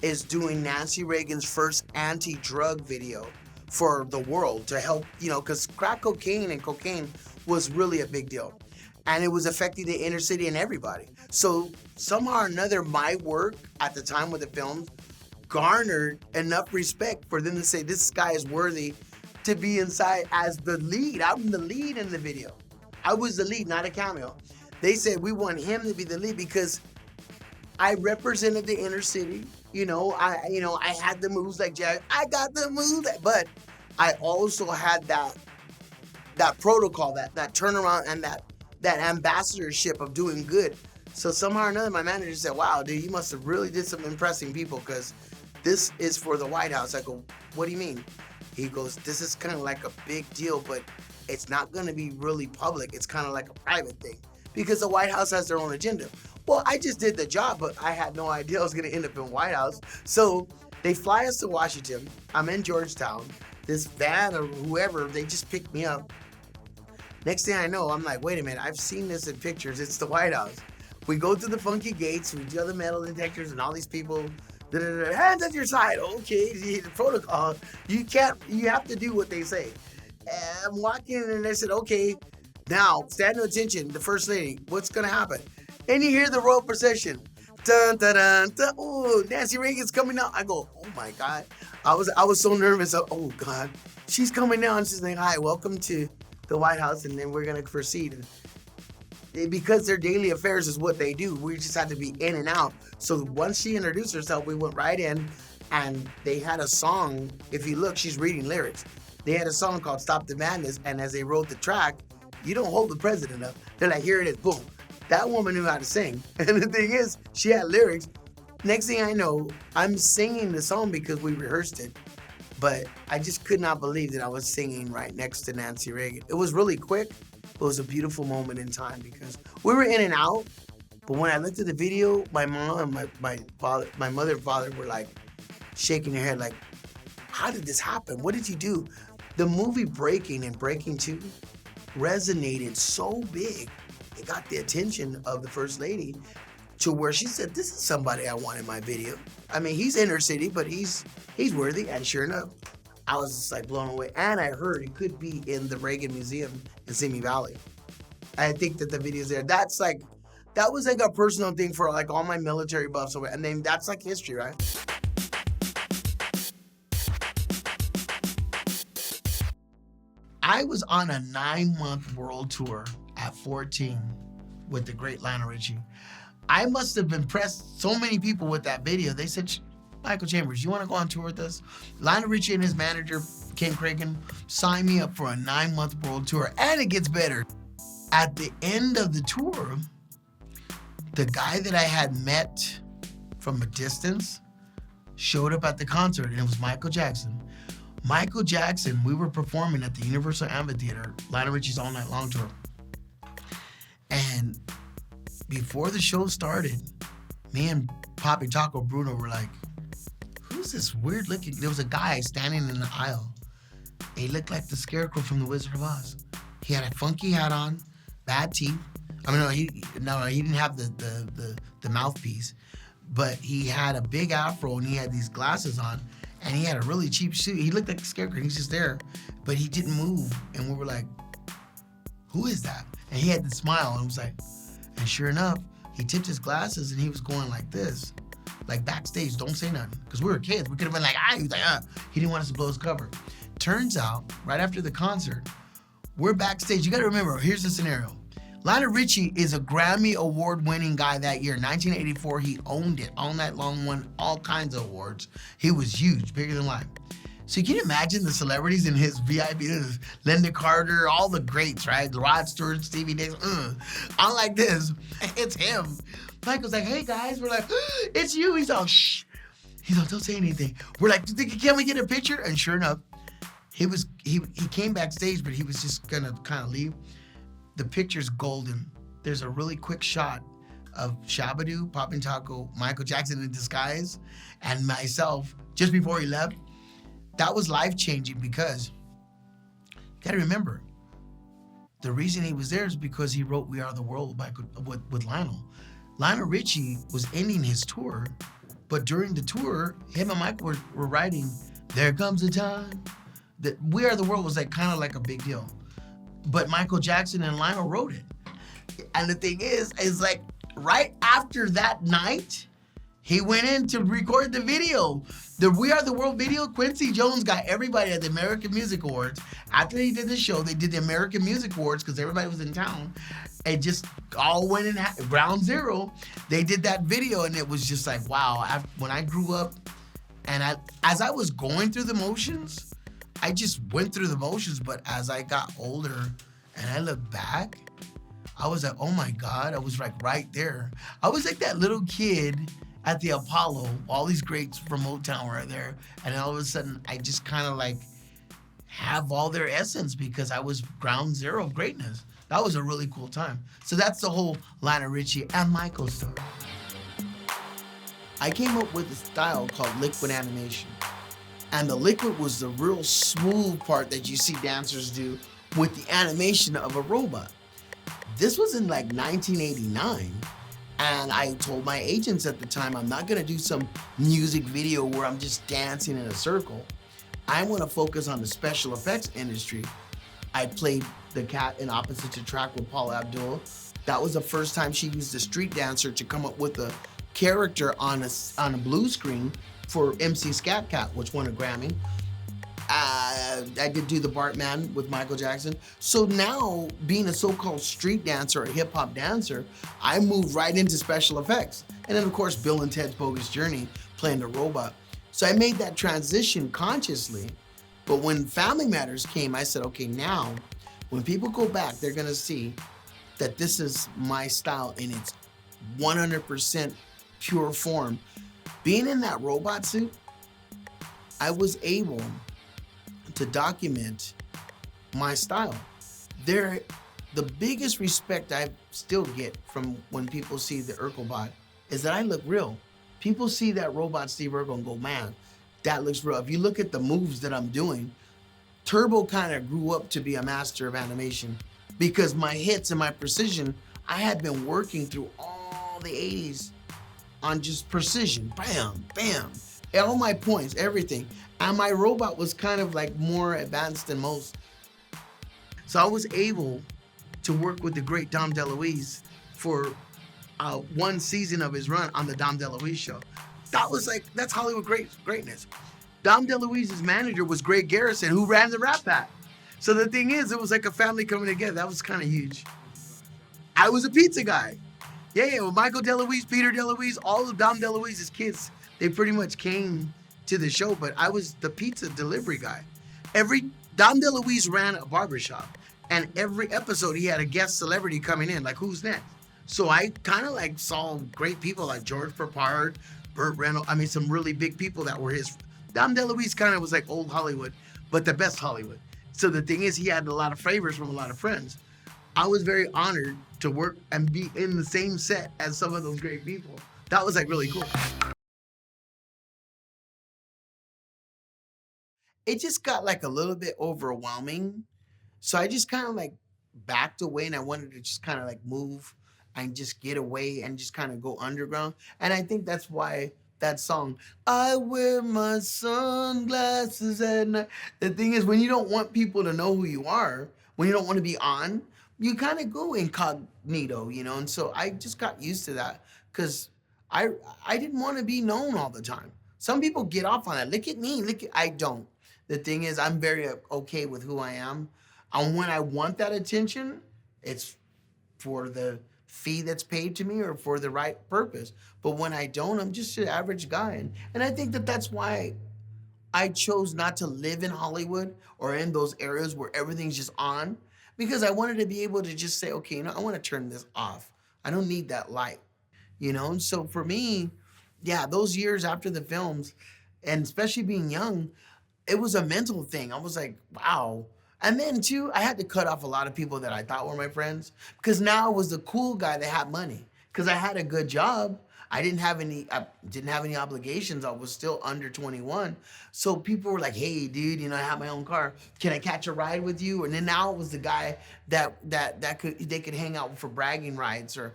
is doing Nancy Reagan's first anti-drug video for the world to help, you know, because crack cocaine and cocaine was really a big deal. And it was affecting the inner city and everybody. So somehow or another, my work at the time with the film garnered enough respect for them to say, this guy is worthy to be inside as the lead. I'm the lead in the video. I was the lead, not a cameo. They said, we want him to be the lead because I represented the inner city. I had the moves like Jack. I got the moves, but I also had that protocol, that turnaround, and that ambassadorship of doing good. So somehow or another, my manager said, wow, dude, you must have really did some impressing people because this is for the White House. I go, what do you mean? He goes, this is kind of like a big deal, but it's not going to be really public. It's kind of like a private thing because the White House has their own agenda. Well, I just did the job, but I had no idea I was going to end up in White House. So they fly us to Washington. I'm in Georgetown. This van or whoever, they just picked me up. Next thing I know, I'm like, wait a minute, I've seen this in pictures. It's the White House. We go through the funky gates, we do the metal detectors and all these people, hands at your side. Okay, the protocol. You have to do what they say. And I'm walking in and they said, okay, now stand to attention, the First Lady, what's gonna happen? And you hear the royal procession. Dun, dun, dun, dun. Oh, Nancy Reagan's coming out. I go, oh my God. I was so nervous. Oh God, she's coming down. She's like, hi, welcome to the White House, and then we're gonna proceed. And because their daily affairs is what they do, we just had to be in and out. So once she introduced herself, we went right in, and they had a song. If you look, she's reading lyrics. They had a song called Stop the Madness, and as they wrote the track, you don't hold the president up. They're like, here it is, boom. That woman knew how to sing. And the thing is, she had lyrics. Next thing I know, I'm singing the song because we rehearsed it. But I just could not believe that I was singing right next to Nancy Reagan. It was really quick. It was a beautiful moment in time because we were in and out. But when I looked at the video, my mom and my mother and father were like shaking their head like, how did this happen? What did you do? The movie Breaking and Breaking 2 resonated so big. It got the attention of the First Lady to where she said, this is somebody I want in my video. I mean, he's inner city, but he's worthy. And sure enough, I was just like blown away. And I heard it could be in the Reagan Museum in Simi Valley. I think that the video's there. That was like a personal thing for like all my military buffs. And then that's like history, right? I was on a 9-month world tour at 14 with the great Lionel Richie. I must have impressed so many people with that video. They said, Michael Chambers, you want to go on tour with us? Lionel Richie and his manager, Ken Cragen, signed me up for a 9-month world tour. And it gets better. At the end of the tour, the guy that I had met from a distance showed up at the concert, and it was Michael Jackson. Michael Jackson, we were performing at the Universal Amphitheater, Lionel Richie's All Night Long tour. And before the show started, me and Poppy Taco Bruno were like, who's this weird looking? There was a guy standing in the aisle. He looked like the Scarecrow from The Wizard of Oz. He had a funky hat on, bad teeth. I mean, he didn't have the mouthpiece, but he had a big afro and he had these glasses on. And he had a really cheap suit. He looked like a scarecrow. He's just there, but he didn't move. And we were like, who is that? And he had the smile and was like, and sure enough, he tipped his glasses and he was going like this, like backstage, don't say nothing. Because we were kids. We could have been like, he was like, He didn't want us to blow his cover. Turns out, right after the concert, we're backstage. You got to remember, here's the scenario. Lionel Richie is a Grammy Award-winning guy that year. 1984, he owned it. All Night Long won all kinds of awards. He was huge, bigger than life. So can you imagine the celebrities in his VIP? Linda Carter, all the greats, right? Rod Stewart, Stevie Nicks. I'm like this. It's him. Michael's like, hey guys. We're like, it's you. He's all, shh. He's all, don't say anything. We're like, can we get a picture? And sure enough, he came backstage, but he was just gonna kind of leave. The picture's golden. There's a really quick shot of Shabba-Doo, Poppin' Taco, Michael Jackson in disguise, and myself just before he left. That was life-changing because you gotta remember, the reason he was there is because he wrote We Are the World with Lionel. Lionel Richie was ending his tour, but during the tour, him and Michael were writing, There Comes a Time. That We Are the World was like kind of like a big deal. But Michael Jackson and Lionel wrote it. And the thing is like right after that night, he went in to record the video. The We Are the World video, Quincy Jones got everybody at the American Music Awards. After he did the show, they did the American Music Awards because everybody was in town. It just all went in ground zero. They did that video and it was just like, wow. When I grew up and as I was going through the motions, I just went through the motions, but as I got older and I look back, I was like, oh my God, I was like right there. I was like that little kid at the Apollo, all these greats from Motown were there, and all of a sudden I just kind of like have all their essence because I was ground zero of greatness. That was a really cool time. So that's the whole Lionel Richie and Michael story. I came up with a style called liquid animation. And the liquid was the real smooth part that you see dancers do with the animation of a robot. This was in like 1989. And I told my agents at the time, I'm not gonna do some music video where I'm just dancing in a circle. I wanna focus on the special effects industry. I played the cat in Opposite Track with Paula Abdul. That was the first time she used a street dancer to come up with a character on a blue screen for MC Scat Cat, which won a Grammy. I did do the Bartman with Michael Jackson. So now, being a so-called street dancer or hip hop dancer, I moved right into special effects. And then of course, Bill and Ted's Bogus Journey, playing the robot. So I made that transition consciously. But when Family Matters came, I said, okay, now, when people go back, they're gonna see that this is my style in its 100% pure form. Being in that robot suit, I was able to document my style. The biggest respect I still get from when people see the Urkelbot is that I look real. People see that robot Steve Urkel and go, man, that looks real. If you look at the moves that I'm doing, Turbo kind of grew up to be a master of animation because my hits and my precision, I had been working through all the 80s on just precision, bam, bam, all my points, everything. And my robot was kind of like more advanced than most. So I was able to work with the great Dom DeLuise for one season of his run on the Dom DeLuise show. That was like, that's Hollywood greatness. Dom DeLuise's manager was Greg Garrison, who ran the Rat Pack. So the thing is, it was like a family coming together. That was kind of huge. I was a pizza guy. Yeah, well, Michael DeLuise, Peter DeLuise, all of Dom DeLuise's kids, they pretty much came to the show, but I was the pizza delivery guy. Dom DeLuise ran a barbershop, and every episode he had a guest celebrity coming in, like who's next? So I kind of like saw great people like George Papard, Burt Reynolds, I mean some really big people that were his. Dom DeLuise kind of was like old Hollywood, but the best Hollywood. So the thing is, he had a lot of favors from a lot of friends. I was very honored to work and be in the same set as some of those great people. That was like really cool. It just got like a little bit overwhelming. So I just kind of like backed away and I wanted to just kind of like move and just get away and just kind of go underground. And I think that's why that song, I wear my sunglasses at night. The thing is, when you don't want people to know who you are, when you don't want to be on, you kind of go incognito, you know? And so I just got used to that because I didn't want to be known all the time. Some people get off on that. Look at me, I don't. The thing is, I'm very okay with who I am. And when I want that attention, it's for the fee that's paid to me or for the right purpose. But when I don't, I'm just an average guy. And I think that that's why I chose not to live in Hollywood or in those areas where everything's just on, because I wanted to be able to just say, okay, you know, I want to turn this off. I don't need that light, you know? And so for me, yeah, those years after the films, and especially being young, it was a mental thing. I was like, wow. And then too, I had to cut off a lot of people that I thought were my friends because now I was the cool guy that had money because I had a good job. I didn't have any obligations. I was still under 21. So people were like, hey, dude, you know, I have my own car. Can I catch a ride with you? And then now it was the guy that they could hang out for bragging rights or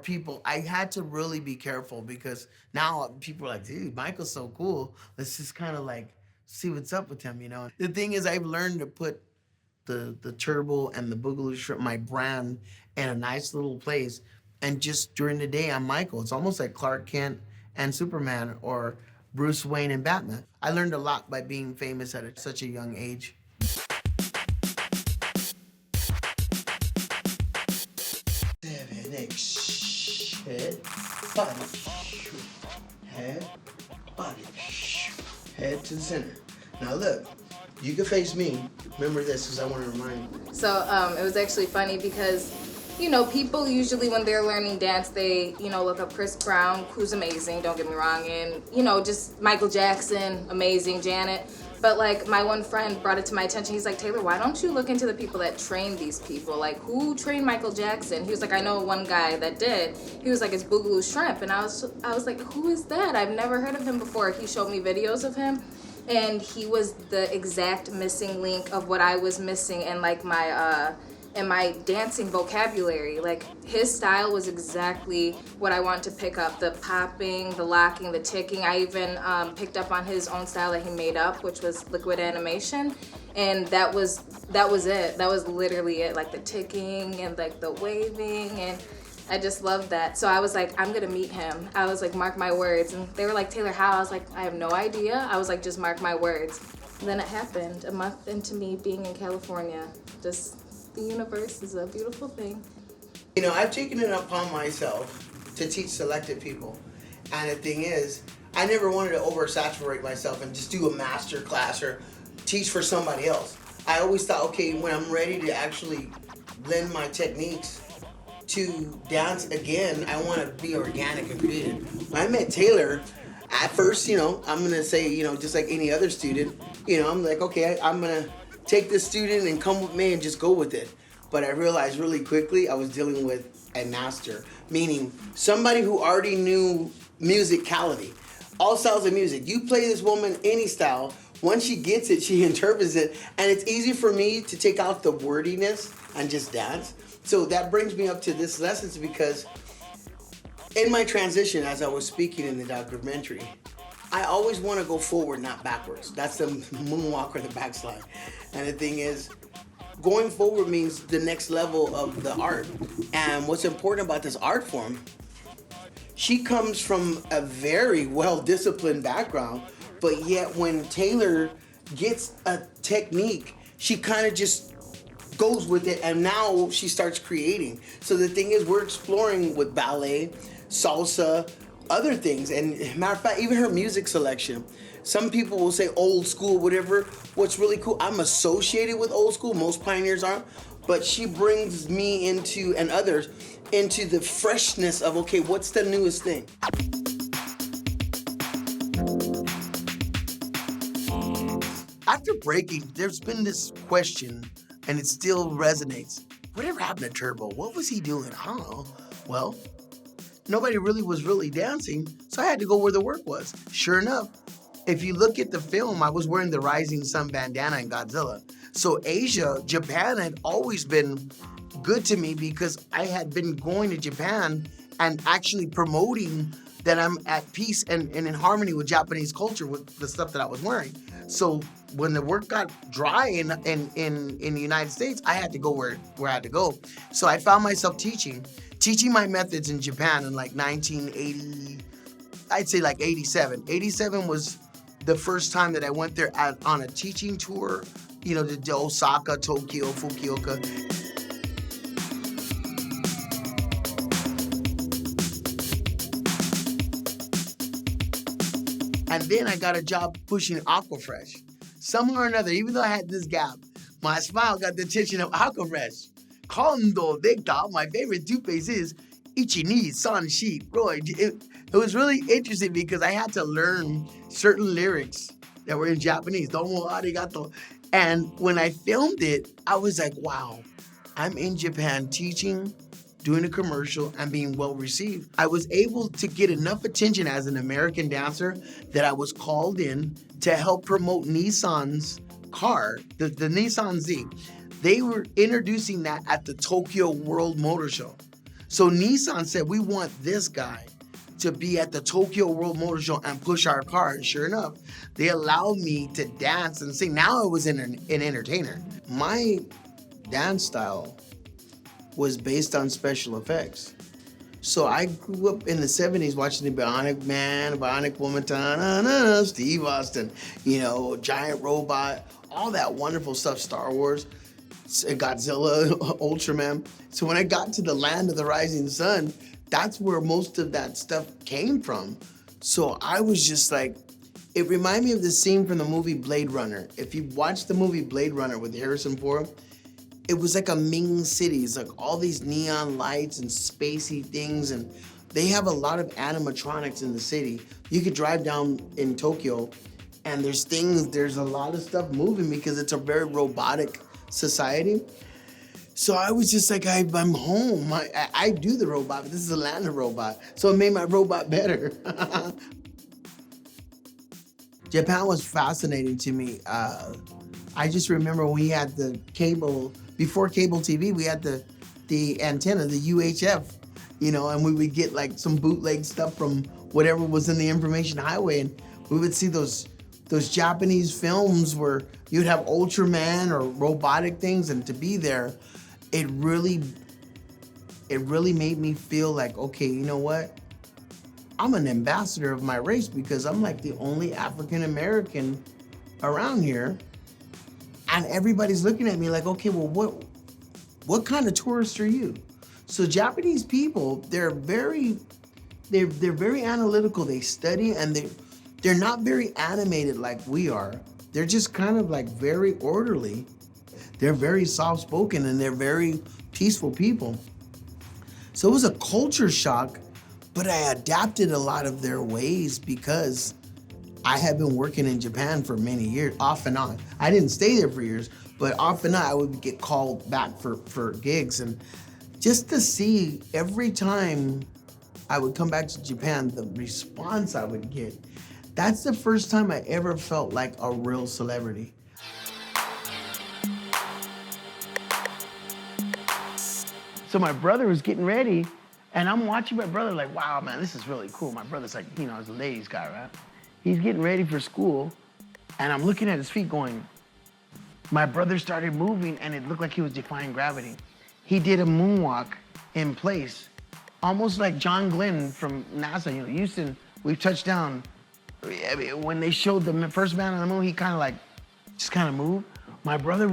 people. I had to really be careful because now people are like, dude, Michael's so cool. Let's just kind of like see what's up with him, you know? The thing is, I've learned to put the Turbo and the Boogaloo Shrimp, my brand, in a nice little place. And just during the day, I'm Michael. It's almost like Clark Kent and Superman or Bruce Wayne and Batman. I learned a lot by being famous at such a young age. 7X, head, body, head, body, head to the center. Now look, you can face me. Remember this, because I want to remind you. So it was actually funny because, you know, people usually when they're learning dance, they, you know, look up Chris Brown, who's amazing, don't get me wrong, and, you know, just Michael Jackson, amazing, Janet. But, like, my one friend brought it to my attention. He's like, Taylor, why don't you look into the people that trained these people? Like, who trained Michael Jackson? He was like, I know one guy that did. He was like, it's Boogaloo Shrimp. And I was like, who is that? I've never heard of him before. He showed me videos of him. And he was the exact missing link of what I was missing in, like, my dancing vocabulary. Like, his style was exactly what I wanted to pick up. The popping, the locking, the ticking. I even picked up on his own style that he made up, which was liquid animation. And that was it. That was literally it. Like, the ticking and, like, the waving, and I just loved that. So I was like, I'm gonna meet him. I was like, mark my words. And they were like, Taylor, how? I was like, I have no idea. I was like, just mark my words. And then it happened. A month into me being in California. Just, the universe is a beautiful thing. You know, I've taken it upon myself to teach selected people. And the thing is, I never wanted to oversaturate myself and just do a master class or teach for somebody else. I always thought, okay, when I'm ready to actually lend my techniques to dance again, I want to be organic and creative. When I met Taylor, at first, you know, I'm going to say, you know, just like any other student, you know, I'm like, okay, I'm going to take this student and come with me and just go with it. But I realized really quickly I was dealing with a master, meaning somebody who already knew musicality, all styles of music. You play this woman any style, once she gets it, she interprets it, and it's easy for me to take out the wordiness and just dance. So that brings me up to this lesson because in my transition, as I was speaking in the documentary, I always want to go forward, not backwards. That's the moonwalk or the backslide. And the thing is, going forward means the next level of the art. And what's important about this art form, she comes from a very well-disciplined background, but yet when Taylor gets a technique, she kind of just goes with it, and now she starts creating. So the thing is, we're exploring with ballet, salsa, other things. And matter of fact, even her music selection. Some people will say old school, whatever. What's really cool, I'm associated with old school, most pioneers aren't, but she brings me into, and others, into the freshness of, okay, what's the newest thing? After breaking, there's been this question, and it still resonates. Whatever happened to Turbo? What was he doing? I don't know. Well, nobody was really dancing, so I had to go where the work was. Sure enough, if you look at the film, I was wearing the Rising Sun bandana in Godzilla. So Asia, Japan had always been good to me because I had been going to Japan and actually promoting that I'm at peace and in harmony with Japanese culture with the stuff that I was wearing. So when the work got dry in the United States, I had to go where I had to go. So I found myself teaching my methods in Japan in like 1980, I'd say like 87. 87 was the first time that I went there on a teaching tour, you know, to Osaka, Tokyo, Fukuoka. And then I got a job pushing Aquafresh. Somehow or another, even though I had this gap, my smile got the attention of Aquafresh. Kondo Dekta, my favorite toothpaste is Ichi-ni San-shi Roy. It was really interesting because I had to learn certain lyrics that were in Japanese. Domo arigato. And when I filmed it, I was like, wow, I'm in Japan teaching, doing a commercial, and being well received. I was able to get enough attention as an American dancer that I was called in to help promote Nissan's car, the Nissan Z. They were introducing that at the Tokyo World Motor Show. So Nissan said, we want this guy to be at the Tokyo World Motor Show and push our car. And sure enough, they allowed me to dance and sing. Now I was an entertainer. My dance style was based on special effects. So I grew up in the 70s watching the Bionic Man, Bionic Woman, Steve Austin, you know, Giant Robot, all that wonderful stuff, Star Wars, Godzilla, Ultraman. So when I got to the land of the rising sun, that's where most of that stuff came from. So I was just like, it reminded me of the scene from the movie Blade Runner. If you watch the movie Blade Runner with Harrison Ford, it was like a Ming city. It's like all these neon lights and spacey things, and they have a lot of animatronics in the city. You could drive down in Tokyo, and there's a lot of stuff moving because it's a very robotic society. So I was just like, I'm home. I do the robot, but this is a land of robot. So it made my robot better. Japan was fascinating to me. I just remember we had the cable, before cable TV, we had the antenna, the UHF, you know, and we would get like some bootleg stuff from whatever was in the information highway, and we would see those Japanese films where you'd have Ultraman or robotic things, and to be there, it really made me feel like, okay, you know what? I'm an ambassador of my race because I'm like the only African American around here. And everybody's looking at me like, okay, well, what kind of tourist are you? So Japanese people, they're very analytical. They study, and they're not very animated like we are. They're just kind of like very orderly. They're very soft-spoken, and they're very peaceful people. So it was a culture shock, but I adapted a lot of their ways because I had been working in Japan for many years, off and on. I didn't stay there for years, but off and on, I would get called back for gigs. And just to see every time I would come back to Japan, the response I would get, That's the first time I ever felt like a real celebrity. So my brother was getting ready, and I'm watching my brother like, wow, man, this is really cool. My brother's like, you know, he's a ladies guy, right? He's getting ready for school, and I'm looking at his feet going, my brother started moving, and it looked like he was defying gravity. He did a moonwalk in place, almost like John Glenn from NASA. You know, Houston, we've touched down. I mean, when they showed the first man on the moon, he kind of like, just kind of moved. My brother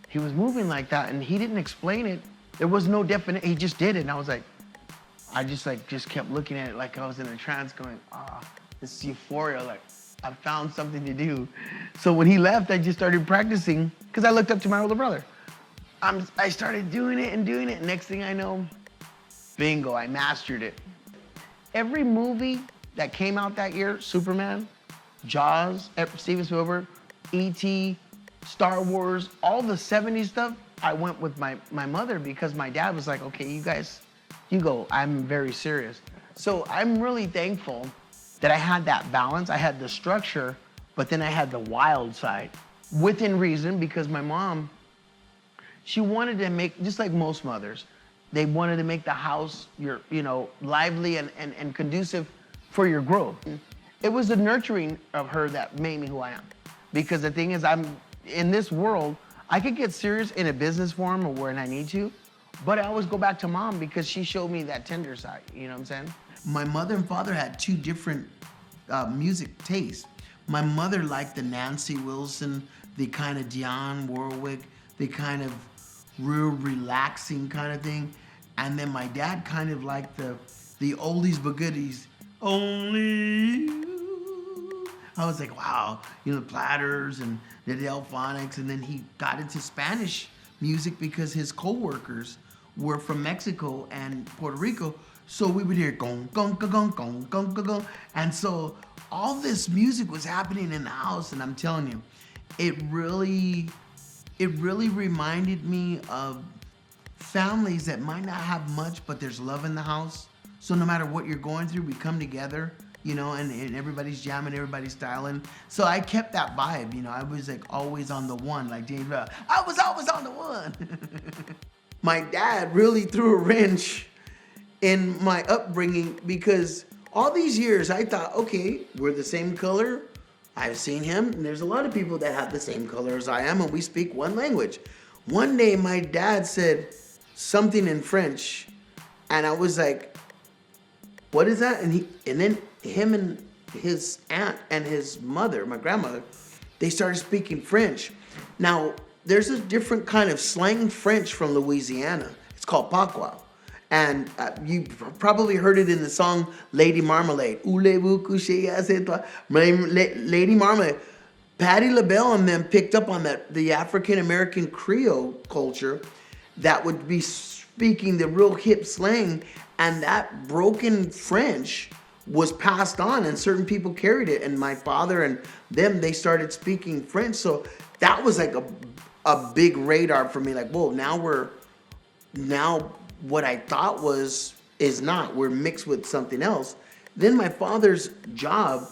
he was moving like that, and he didn't explain it. There was no definition, he just did it, and I was like, I just kept looking at it like I was in a trance going, this euphoria, like I found something to do. So when he left, I just started practicing, because I looked up to my older brother. I started doing it, and next thing I know, bingo, I mastered it. Every movie that came out that year, Superman, Jaws, Steven Spielberg, E.T., Star Wars, all the 70s stuff, I went with my mother because my dad was like, okay, you guys, you go, I'm very serious. So I'm really thankful that I had that balance. I had the structure, but then I had the wild side. Within reason, because my mom, she wanted to make, just like most mothers, they wanted to make the house lively and conducive for your growth. It was the nurturing of her that made me who I am. Because the thing is, I'm in this world, I could get serious in a business form or when I need to, but I always go back to mom because she showed me that tender side, you know what I'm saying? My mother and father had two different music tastes. My mother liked the Nancy Wilson, the kind of Dionne Warwick, the kind of real relaxing kind of thing. And then my dad kind of liked the oldies but goodies. Only you. I was like, wow, the Platters and the Delphonics, and then he got into Spanish music because his co-workers were from Mexico and Puerto Rico, so we would hear gong, gong, gong, gong, gong, gong, gong, gong. And so all this music was happening in the house, and I'm telling you, it really reminded me of families that might not have much, but there's love in the house. So no matter what you're going through, we come together, and everybody's jamming, everybody's styling. So I kept that vibe, I was like always on the one, like James Brown. I was always on the one. My dad really threw a wrench in my upbringing because all these years I thought, okay, we're the same color. I've seen him, and there's a lot of people that have the same color as I am, and we speak one language. One day my dad said something in French, and I was like, what is that? And then him and his aunt and his mother, my grandmother, they started speaking French. Now, there's a different kind of slang French from Louisiana. It's called patois. And you probably heard it in the song Lady Marmalade. Voulez-vous coucher avec toi? Lady Marmalade. Patti LaBelle and them picked up on the African-American Creole culture that would be speaking the real hip slang, and that broken French was passed on, and certain people carried it. And my father and them, they started speaking French. So that was like a big radar for me. Like, whoa, now what I thought is not. We're mixed with something else. Then my father's job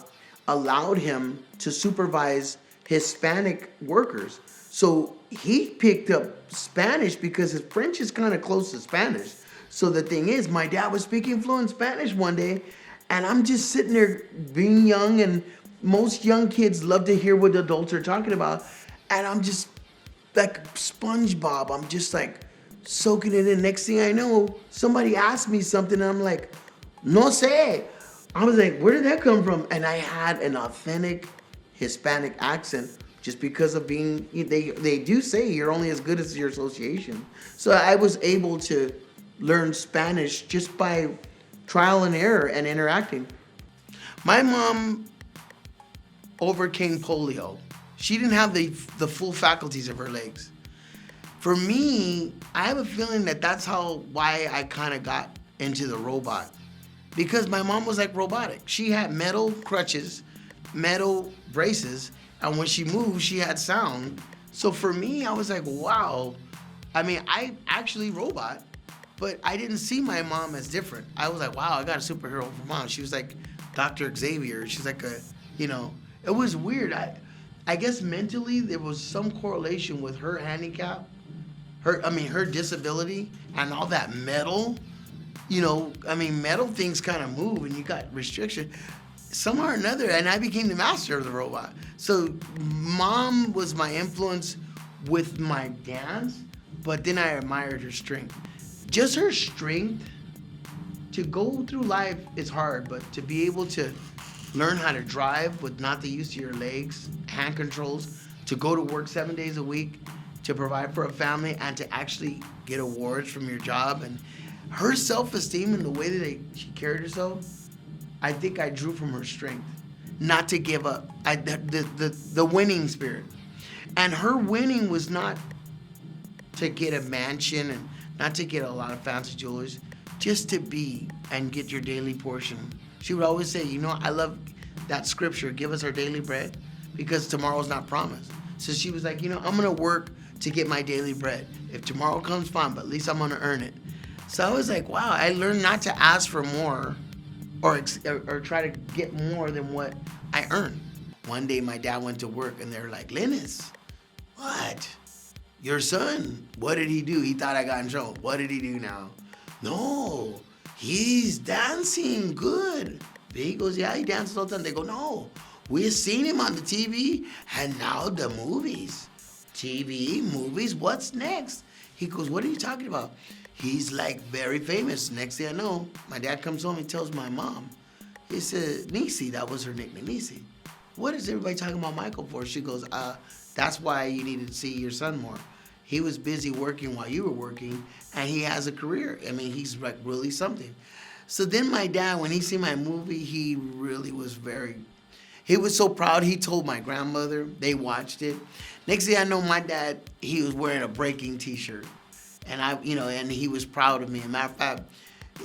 allowed him to supervise Hispanic workers. So he picked up Spanish because his French is kind of close to Spanish. So the thing is, my dad was speaking fluent Spanish one day, and I'm just sitting there being young, and most young kids love to hear what adults are talking about. And I'm just like SpongeBob. I'm just like soaking it in. Next thing I know, somebody asked me something, and I'm like, no sé. I was like, where did that come from? And I had an authentic Hispanic accent just because of being, they do say you're only as good as your association. So I was able to learn Spanish just by trial and error and interacting. My mom overcame polio. She didn't have the full faculties of her legs. For me, I have a feeling that's why I kind of got into the robot. Because my mom was like robotic. She had metal crutches, metal braces, and when she moved, she had sound. So for me, I was like, wow. I mean, I actually robot, but I didn't see my mom as different. I was like, wow, I got a superhero for mom. She was like Dr. Xavier. She's like You know, it was weird. I guess mentally there was some correlation with her handicap, her disability, and all that metal. You know, I mean, metal things kind of move, and you got restriction somehow or another. And I became the master of the robot. So, mom was my influence with my dance, but then I admired her strength. Just her strength to go through life is hard, but to be able to learn how to drive with not the use of your legs, hand controls, to go to work 7 days a week, to provide for a family, and to actually get awards from your job, and her self-esteem and the way that she carried herself, I think I drew from her strength, not to give up. The winning spirit, and her winning was not to get a mansion and not to get a lot of fancy jewelry, just to be and get your daily portion. She would always say, you know, I love that scripture, give us our daily bread, because tomorrow's not promised. So she was like, you know, I'm gonna work to get my daily bread. If tomorrow comes, fine, but at least I'm gonna earn it. So I was like, wow, I learned not to ask for more or try to get more than what I earn. One day my dad went to work and they're like, Linus, what? Your son, what did he do? He thought I got in trouble. What did he do now? No, he's dancing good. He goes, yeah, he dances all the time. They go, no, we've seen him on the TV and now the movies. TV, movies, what's next? He goes, what are you talking about? He's like very famous. Next thing I know, my dad comes home and tells my mom. He said, Niecy, that was her nickname, Niecy. What is everybody talking about Michael for? She goes, that's why you needed to see your son more. He was busy working while you were working, and he has a career. I mean, he's like really something. So then my dad, when he seen my movie, he really was he was so proud. He told my grandmother, they watched it. Next thing I know, my dad, he was wearing a breaking t-shirt. And and he was proud of me. As a matter of fact,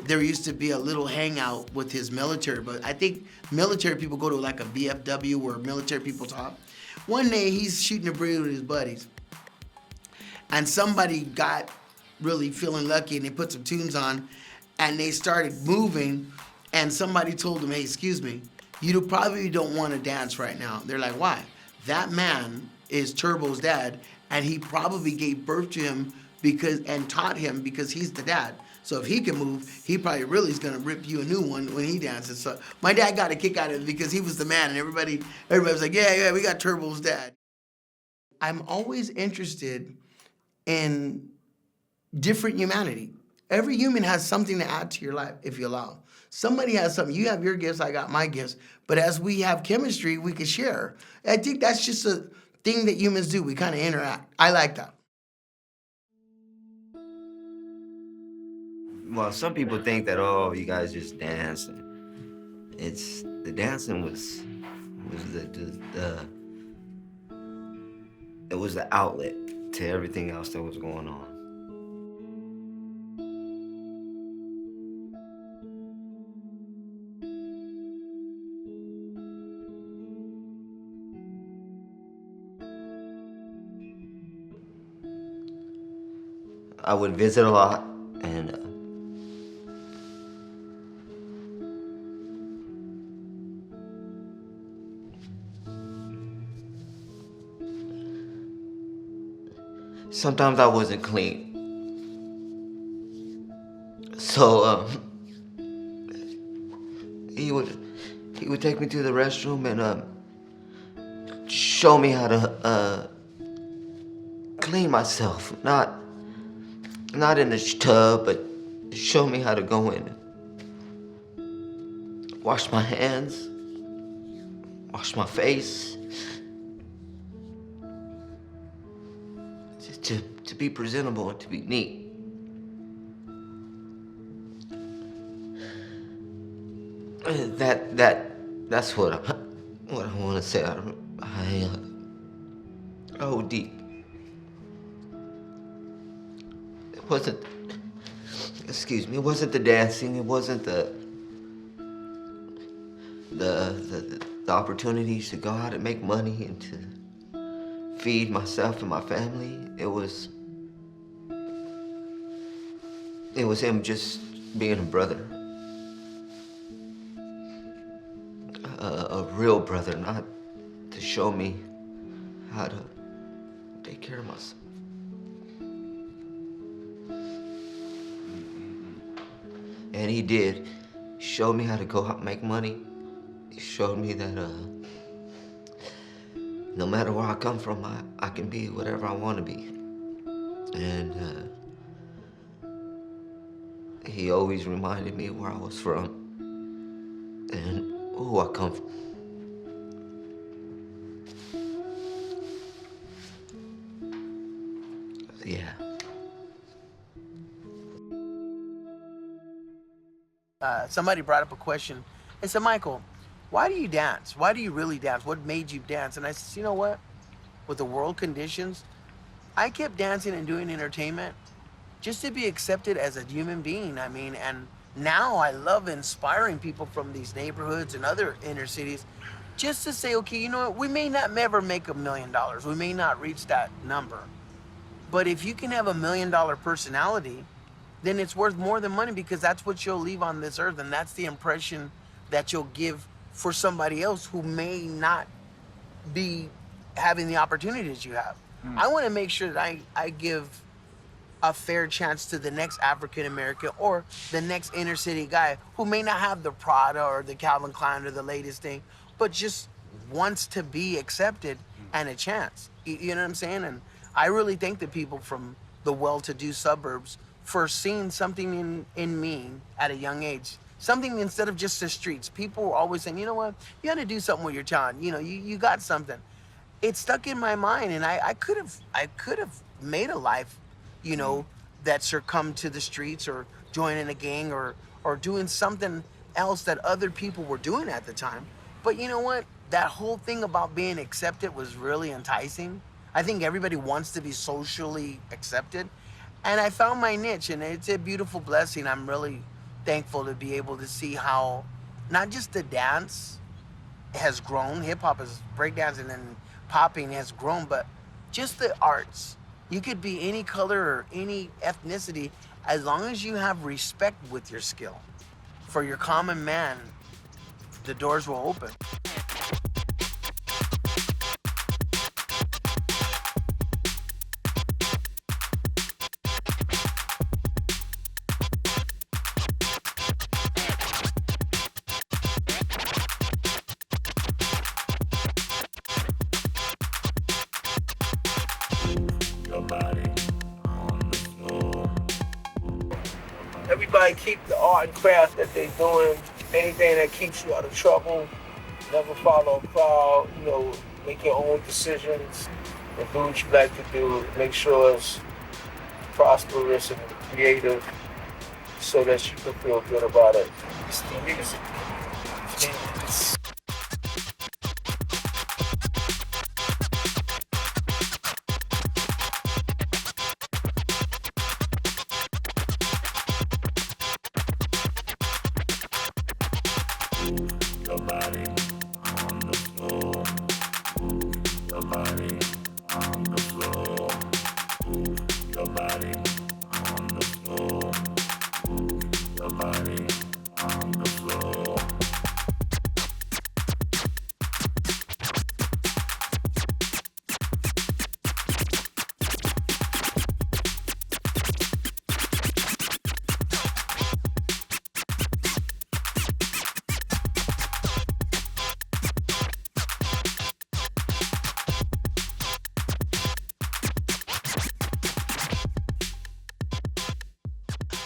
there used to be a little hangout with his military, but I think military people go to like a VFW where military people talk. One day he's shooting a breeze with his buddies, and somebody got really feeling lucky and they put some tunes on and they started moving, and somebody told him, hey, excuse me, you probably don't want to dance right now. They're like, why? That man is Turbo's dad, and he probably gave birth to him and taught him because he's the dad. So if he can move, he probably really is gonna rip you a new one when he dances. So my dad got a kick out of it because he was the man, and everybody was like, yeah, we got Turbo's dad. I'm always interested in different humanity. Every human has something to add to your life if you allow. Somebody has something. You have your gifts, I got my gifts. But as we have chemistry, we can share. I think that's just a thing that humans do. We kind of interact. I like that. Well, some people think that, oh, you guys just dance. It's the dancing was the outlet to everything else that was going on. I would visit a lot, and sometimes I wasn't clean. So he would take me to the restroom and show me how to clean myself, not in the tub, but show me how to go in, wash my hands, wash my face, to be presentable and to be neat. That's what I want to say. I OD. It wasn't the dancing, it wasn't the opportunities to go out and make money and to feed myself and my family. It was him just being a brother. a real brother, not to show me how to take care of myself. And he did. He showed me how to go out and make money. He showed me that no matter where I come from, I can be whatever I want to be. And he always reminded me where I was from and who I come from. Yeah. Somebody brought up a question. They said, Michael, why do you dance? Why do you really dance? What made you dance? And I said, you know what? With the world conditions, I kept dancing and doing entertainment just to be accepted as a human being. I mean, and now I love inspiring people from these neighborhoods and other inner cities just to say, okay, you know what? We may not ever make $1 million. We may not reach that number. But if you can have $1 million personality, then it's worth more than money, because that's what you'll leave on this earth, and that's the impression that you'll give for somebody else who may not be having the opportunities you have. I want to make sure that I give a fair chance to the next African American or the next inner city guy who may not have the Prada or the Calvin Klein or the latest thing, but just wants to be accepted and a chance. You know what I'm saying? And I really thank the people from the well-to-do suburbs for seeing something in me at a young age. Something instead of just the streets. People were always saying, you know what, you gotta do something with your talent. You know, you got something. It stuck in my mind, and I could have made a life, you know, that succumbed to the streets or joining a gang or doing something else that other people were doing at the time. But you know what? That whole thing about being accepted was really enticing. I think everybody wants to be socially accepted. And I found my niche, and it's a beautiful blessing. I'm really thankful to be able to see how not just the dance has grown, hip-hop is breakdancing and popping has grown, but just the arts. You could be any color or any ethnicity as long as you have respect with your skill. For your common man, the doors will open. Everybody keep the art and craft that they're doing. Anything that keeps you out of trouble. Never follow a crowd. You know, make your own decisions and do what you like to do. Make sure it's prosperous and creative so that you can feel good about it. It's the music.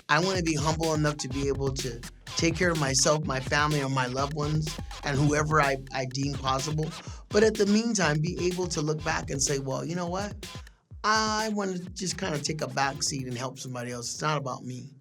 I want to be humble enough to be able to take care of myself, my family, or my loved ones, and whoever I deem possible. But at the meantime, be able to look back and say, well, you know what? I want to just kind of take a back seat and help somebody else. It's not about me.